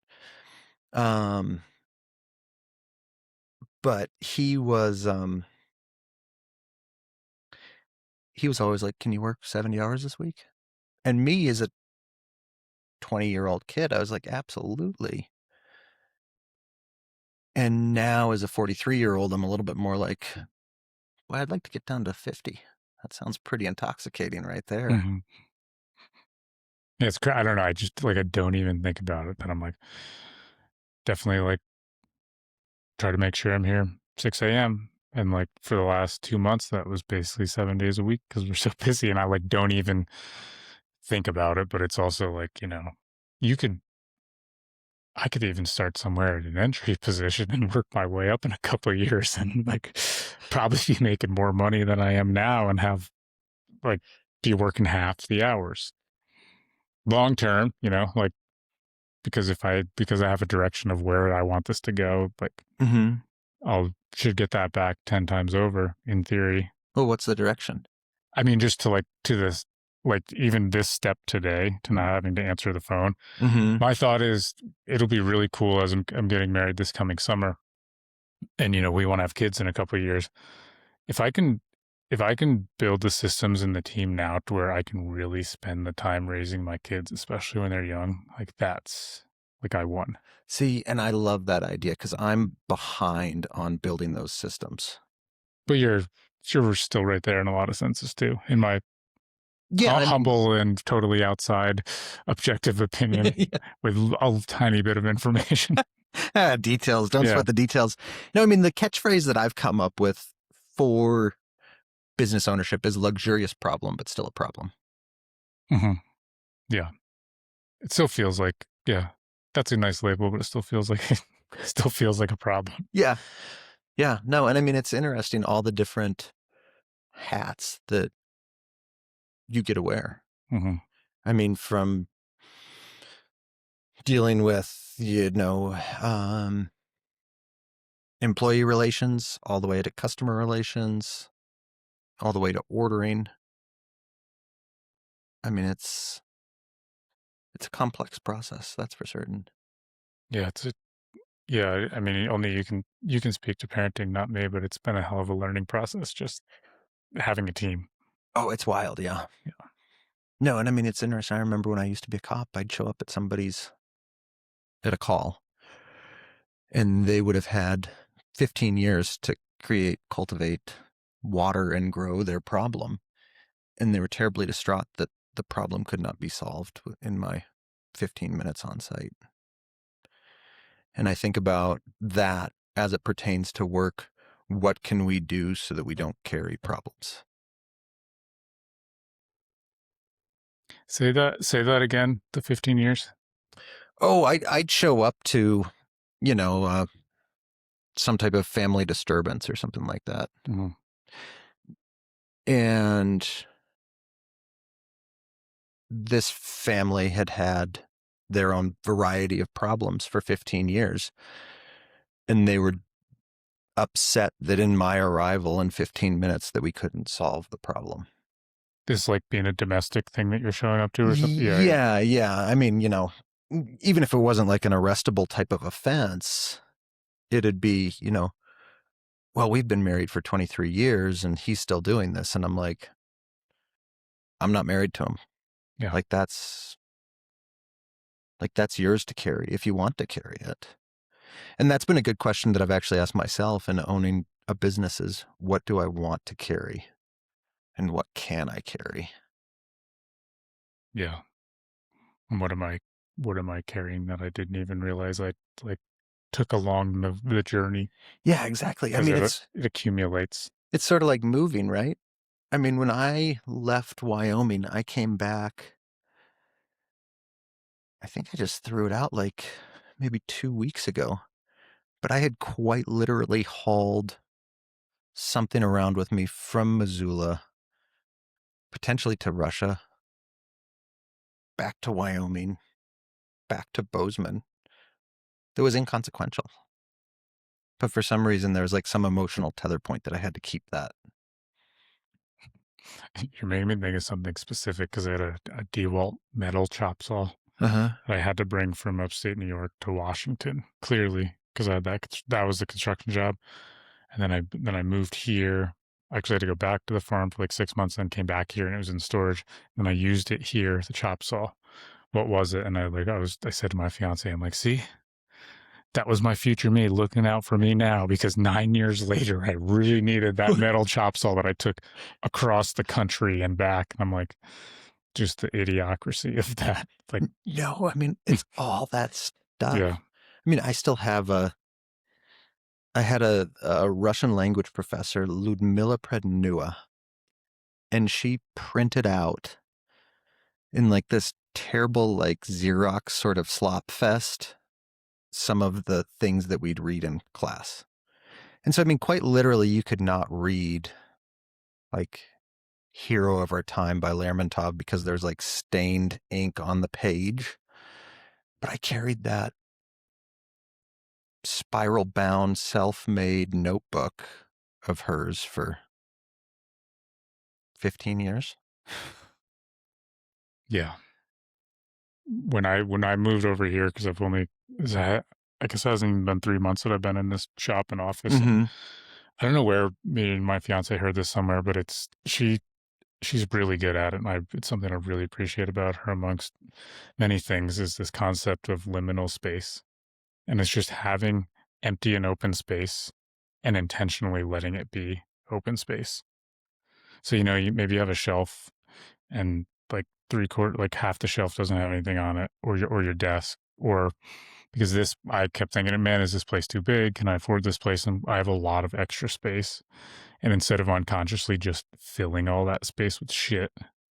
[SPEAKER 2] But he was always like, can you work 70 hours this week? And me as a 20-year-old kid, I was like, absolutely. And now as a 43-year-old, I'm a little bit more like, well, I'd like to get down to 50. That sounds pretty intoxicating right there.
[SPEAKER 1] Mhm. Yeah, I don't know. I just like I don't even think about it. But I'm like definitely like try to make sure I'm here 6 a.m. And like for the last 2 months, that was basically 7 days a week because we're so busy. And I like don't even think about it. But it's also like you could I could even start somewhere at an entry position and work my way up in a couple of years and like probably be making more money than I am now and have like be working half the hours long term. Like because I have a direction of where I want this to go, like
[SPEAKER 2] Mm-hmm.
[SPEAKER 1] I'll should get that back 10 times over in theory.
[SPEAKER 2] Well, what's the direction?
[SPEAKER 1] I mean, just to like to this, like even this step today to not having to answer the phone.
[SPEAKER 2] Mm-hmm.
[SPEAKER 1] My thought is it'll be really cool as I'm getting married this coming summer, and we want to have kids in a couple of years. If I can, if I can build the systems in the team now to where I can really spend the time raising my kids, especially when they're young, like that's like I won.
[SPEAKER 2] See, and I love that idea because I'm behind on building those systems.
[SPEAKER 1] But you're still right there in a lot of senses too, in my
[SPEAKER 2] Yeah, I mean,
[SPEAKER 1] humble and totally outside objective opinion with a tiny bit of information.
[SPEAKER 2] details. Don't
[SPEAKER 1] Yeah.
[SPEAKER 2] sweat the details. No, I mean, the catchphrase that I've come up with for business ownership is luxurious problem, but still a problem.
[SPEAKER 1] Hmm. Yeah. It still feels like, yeah, that's a nice label, but it still feels like, it still feels like a problem.
[SPEAKER 2] Yeah. Yeah. No, and I mean, it's interesting all the different hats that you get to wear.
[SPEAKER 1] Hmm.
[SPEAKER 2] I mean, from dealing with, employee relations all the way to customer relations, all the way to ordering. I mean, it's a complex process, that's for certain.
[SPEAKER 1] Yeah, yeah, I mean, only you can speak to parenting, not me, but it's been a hell of a learning process just having a team.
[SPEAKER 2] Oh, it's wild, yeah.
[SPEAKER 1] Yeah.
[SPEAKER 2] No, and I mean, it's interesting. I remember when I used to be a cop, I'd show up at a call, and they would have had 15 years to create, cultivate, water, and grow their problem. And they were terribly distraught that the problem could not be solved in my 15 minutes on site. And I think about that as it pertains to work. What can we do so that we don't carry problems?
[SPEAKER 1] Say that again, the 15 years.
[SPEAKER 2] Oh, I'd show up to, you know, some type of family disturbance or something like that.
[SPEAKER 1] Mm-hmm.
[SPEAKER 2] And this family had had their own variety of problems for 15 years. And they were upset that in my arrival in 15 minutes that we couldn't solve the problem.
[SPEAKER 1] This like being a domestic thing that you're showing up to or something.
[SPEAKER 2] Yeah. I mean, even if it wasn't like an arrestable type of offense, it'd be, well, we've been married for 23 years and he's still doing this. And I'm like, I'm not married to him.
[SPEAKER 1] Yeah.
[SPEAKER 2] That's yours to carry if you want to carry it. And that's been a good question that I've actually asked myself in owning a business is, what do I want to carry and what can I carry?
[SPEAKER 1] Yeah. And what am I carrying that I didn't even realize I like took along the journey?
[SPEAKER 2] Yeah, exactly. I
[SPEAKER 1] Because
[SPEAKER 2] mean,
[SPEAKER 1] it accumulates.
[SPEAKER 2] it's sort of like moving, right? I mean, when I left Wyoming, I came back. I think I just threw it out like maybe 2 weeks ago, but I had quite literally hauled something around with me from Missoula, potentially to Russia, back to Wyoming, back to Bozeman. That was inconsequential. But for some reason, there was like some emotional tether point that I had to keep that.
[SPEAKER 1] You're making me think of something specific because I had a DeWalt metal chop saw
[SPEAKER 2] Uh-huh.
[SPEAKER 1] that I had to bring from upstate New York to Washington, clearly, because I had that was the construction job. And then I moved here. Actually, I had to go back to the farm for like 6 months, then came back here and it was in storage. And I used it here, the chop saw. What was it? And I said to my fiance, I'm like, see, that was my future me looking out for me now because 9 years later, I really needed that metal chop saw that I took across the country and back. And I'm like, just the idiocracy of that. Like,
[SPEAKER 2] no, I mean, it's all that stuff.
[SPEAKER 1] Yeah.
[SPEAKER 2] I mean, I had a Russian language professor, Ludmila Prednua, and she printed out in like this terrible, like Xerox sort of slop fest, some of the things that we'd read in class. And so, I mean, quite literally, you could not read like Hero of Our Time by Lermontov because there's like stained ink on the page. But I carried that spiral bound, self made notebook of hers for 15 years.
[SPEAKER 1] Yeah. When I moved over here, because I guess it hasn't even been 3 months that I've been in this shop and office.
[SPEAKER 2] Mm-hmm.
[SPEAKER 1] And I don't know where me and my fiance heard this somewhere, but she's really good at it. And it's something I really appreciate about her amongst many things is this concept of liminal space. And it's just having empty and open space and intentionally letting it be open space. So, maybe you have a shelf and like like half the shelf doesn't have anything on it or your desk or because I kept thinking, man, is this place too big? Can I afford this place? And I have a lot of extra space. And instead of unconsciously just filling all that space with shit,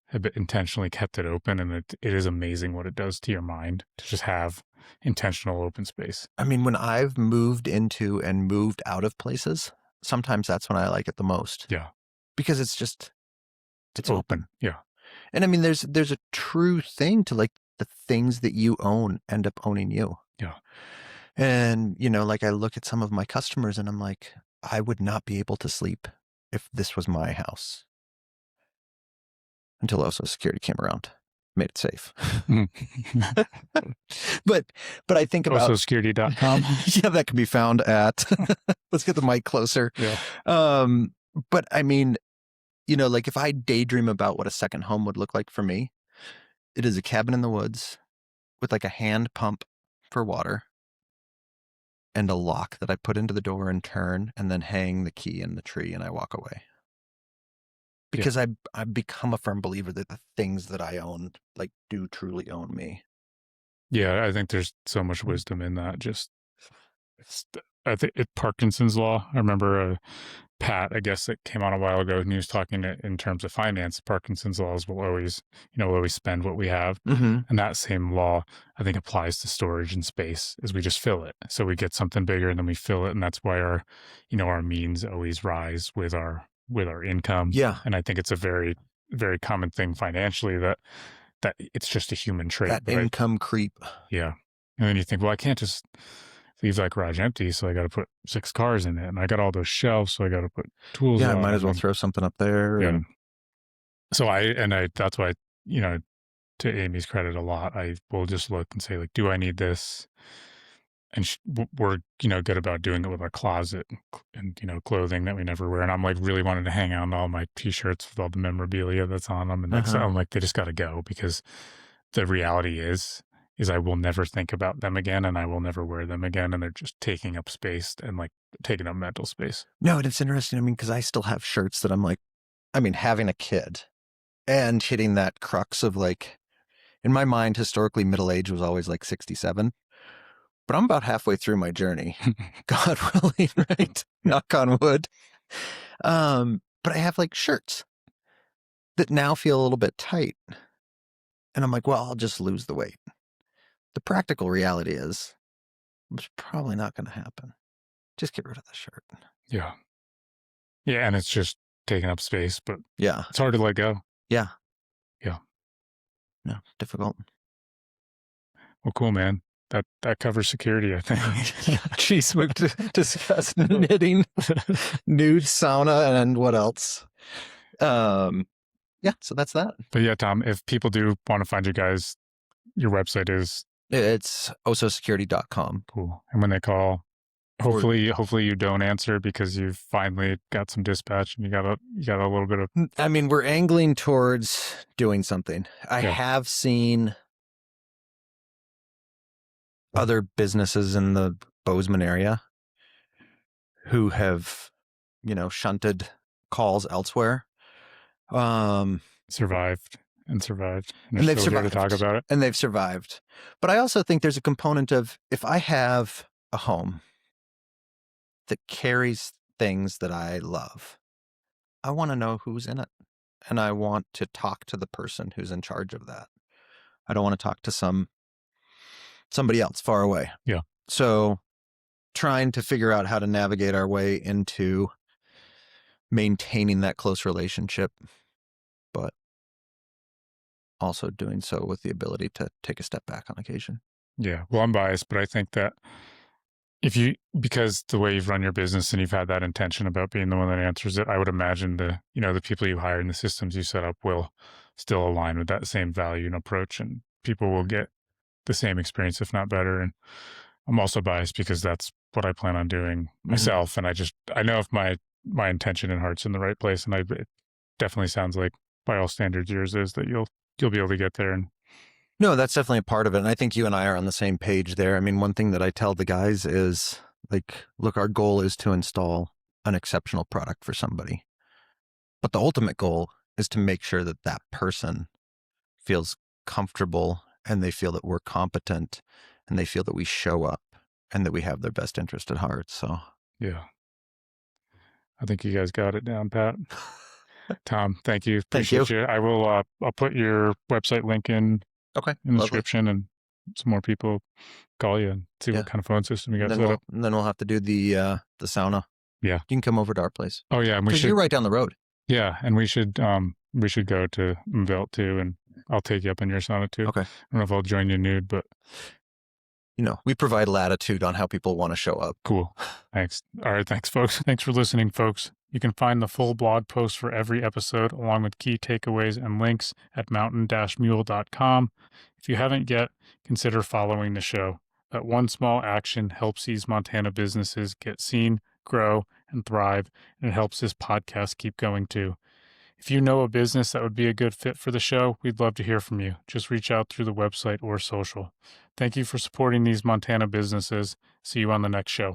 [SPEAKER 1] have intentionally kept it open. And it is amazing what it does to your mind to just have intentional open space.
[SPEAKER 2] I mean, when I've moved into and moved out of places, sometimes that's when I like it the most.
[SPEAKER 1] Yeah.
[SPEAKER 2] Because it's open.
[SPEAKER 1] Yeah.
[SPEAKER 2] And I mean, there's a true thing to like the things that you own end up owning you.
[SPEAKER 1] Yeah.
[SPEAKER 2] And, like I look at some of my customers and I'm like, I would not be able to sleep if this was my house. until OSO Security came around, made it safe. but I think about
[SPEAKER 1] OSOsecurity.com.
[SPEAKER 2] Yeah, that can be found at let's get the mic closer.
[SPEAKER 1] Yeah.
[SPEAKER 2] But I mean, you know, like if I daydream about what a second home would look like for me, it is a cabin in the woods with like a hand pump for water and a lock that I put into the door and turn and then hang the key in the tree and I walk away. Because I've become a firm believer that the things that I own like do truly own me.
[SPEAKER 1] Yeah, I think there's so much wisdom in that. I think Parkinson's law. I remember Pat, I guess that came on a while ago, and he was talking in terms of finance. Parkinson's laws will always spend what we have, and that same law I think applies to storage and space. As we just fill it, so we get something bigger, and then we fill it, and that's why our means always rise with our income.
[SPEAKER 2] Yeah,
[SPEAKER 1] and I think it's a very, very common thing financially that it's just a human trait.
[SPEAKER 2] That income creep.
[SPEAKER 1] Yeah, and then you think, well, I can't just leave that garage empty, so I got to put 6 cars in it, and I got all those shelves, so I got to put tools.
[SPEAKER 2] Yeah, I might as well throw something up there.
[SPEAKER 1] Yeah. So I that's why, to Amy's credit a lot, I will just look and say, like, do I need this? And we're good about doing it with our closet and clothing that we never wear. And I'm like really wanting to hang out all my t-shirts with all the memorabilia that's on them, and I'm like, they just got to go, because the reality is I will never think about them again, and I will never wear them again, and they're just taking up space and like taking up mental space.
[SPEAKER 2] No, and it's interesting. I mean, because I still have shirts that I'm like, I mean, having a kid and hitting that crux of like, in my mind, historically, middle age was always like 67. But I'm about halfway through my journey, God willing, right? Knock on wood. But I have like shirts that now feel a little bit tight. And I'm like, well, I'll just lose the weight. The practical reality is it's probably not going to happen. Just get rid of the shirt.
[SPEAKER 1] Yeah. Yeah, and it's just taking up space, but
[SPEAKER 2] yeah,
[SPEAKER 1] it's hard to let go.
[SPEAKER 2] Yeah.
[SPEAKER 1] Yeah.
[SPEAKER 2] Yeah, difficult.
[SPEAKER 1] Well, cool, man. That covers security, I think.
[SPEAKER 2] Jeez, we've discussed knitting, nude sauna, and what else? Yeah, so that's that.
[SPEAKER 1] But yeah, Tom, if people do want to find you guys, your website is?
[SPEAKER 2] It's ososecurity.com.
[SPEAKER 1] Cool. And when they call, hopefully you don't answer, because you've finally got some dispatch and you got a little bit of.
[SPEAKER 2] I mean, we're angling towards doing something. I have seen other businesses in the Bozeman area who have, shunted calls elsewhere.
[SPEAKER 1] Survived. And
[SPEAKER 2] they've survived
[SPEAKER 1] to talk about it.
[SPEAKER 2] And they've survived. But I also think there's a component of, if I have a home that carries things that I love, I want to know who's in it. And I want to talk to the person who's in charge of that. I don't want to talk to somebody else far away.
[SPEAKER 1] Yeah.
[SPEAKER 2] So trying to figure out how to navigate our way into maintaining that close relationship, but also doing so with the ability to take a step back on occasion.
[SPEAKER 1] Yeah. Well, I'm biased, but I think that because the way you've run your business and you've had that intention about being the one that answers it, I would imagine the people you hire and the systems you set up will still align with that same value and approach, and people will get the same experience, if not better. And I'm also biased because that's what I plan on doing myself. And I know if my intention and heart's in the right place, and it definitely sounds like by all standards yours is, that you'll be able to get there. And
[SPEAKER 2] no, that's definitely a part of it. And I think you and I are on the same page there. I mean, one thing that I tell the guys is like, look, our goal is to install an exceptional product for somebody. But the ultimate goal is to make sure that that person feels comfortable and they feel that we're competent and they feel that we show up and that we have their best interest at heart. So,
[SPEAKER 1] yeah, I think you guys got it down, Pat. Tom, thank you. Appreciate you. I will, I'll put your website link in the description, and some more people call you and see what kind of phone system you got set up.
[SPEAKER 2] And then we'll have to do the sauna.
[SPEAKER 1] Yeah.
[SPEAKER 2] You can come over to our place.
[SPEAKER 1] Oh yeah.
[SPEAKER 2] Because you're right down the road.
[SPEAKER 1] Yeah. And we should go to Mvelt too, and I'll take you up in your sauna too.
[SPEAKER 2] Okay.
[SPEAKER 1] I don't know if I'll join you nude, but
[SPEAKER 2] we provide latitude on how people want to show up.
[SPEAKER 1] Cool. Thanks. All right. Thanks, folks. Thanks for listening, folks. You can find the full blog post for every episode, along with key takeaways and links at mountain-mule.com. If you haven't yet, consider following the show. That one small action helps these Montana businesses get seen, grow, and thrive, and it helps this podcast keep going too. If you know a business that would be a good fit for the show, we'd love to hear from you. Just reach out through the website or social. Thank you for supporting these Montana businesses. See you on the next show.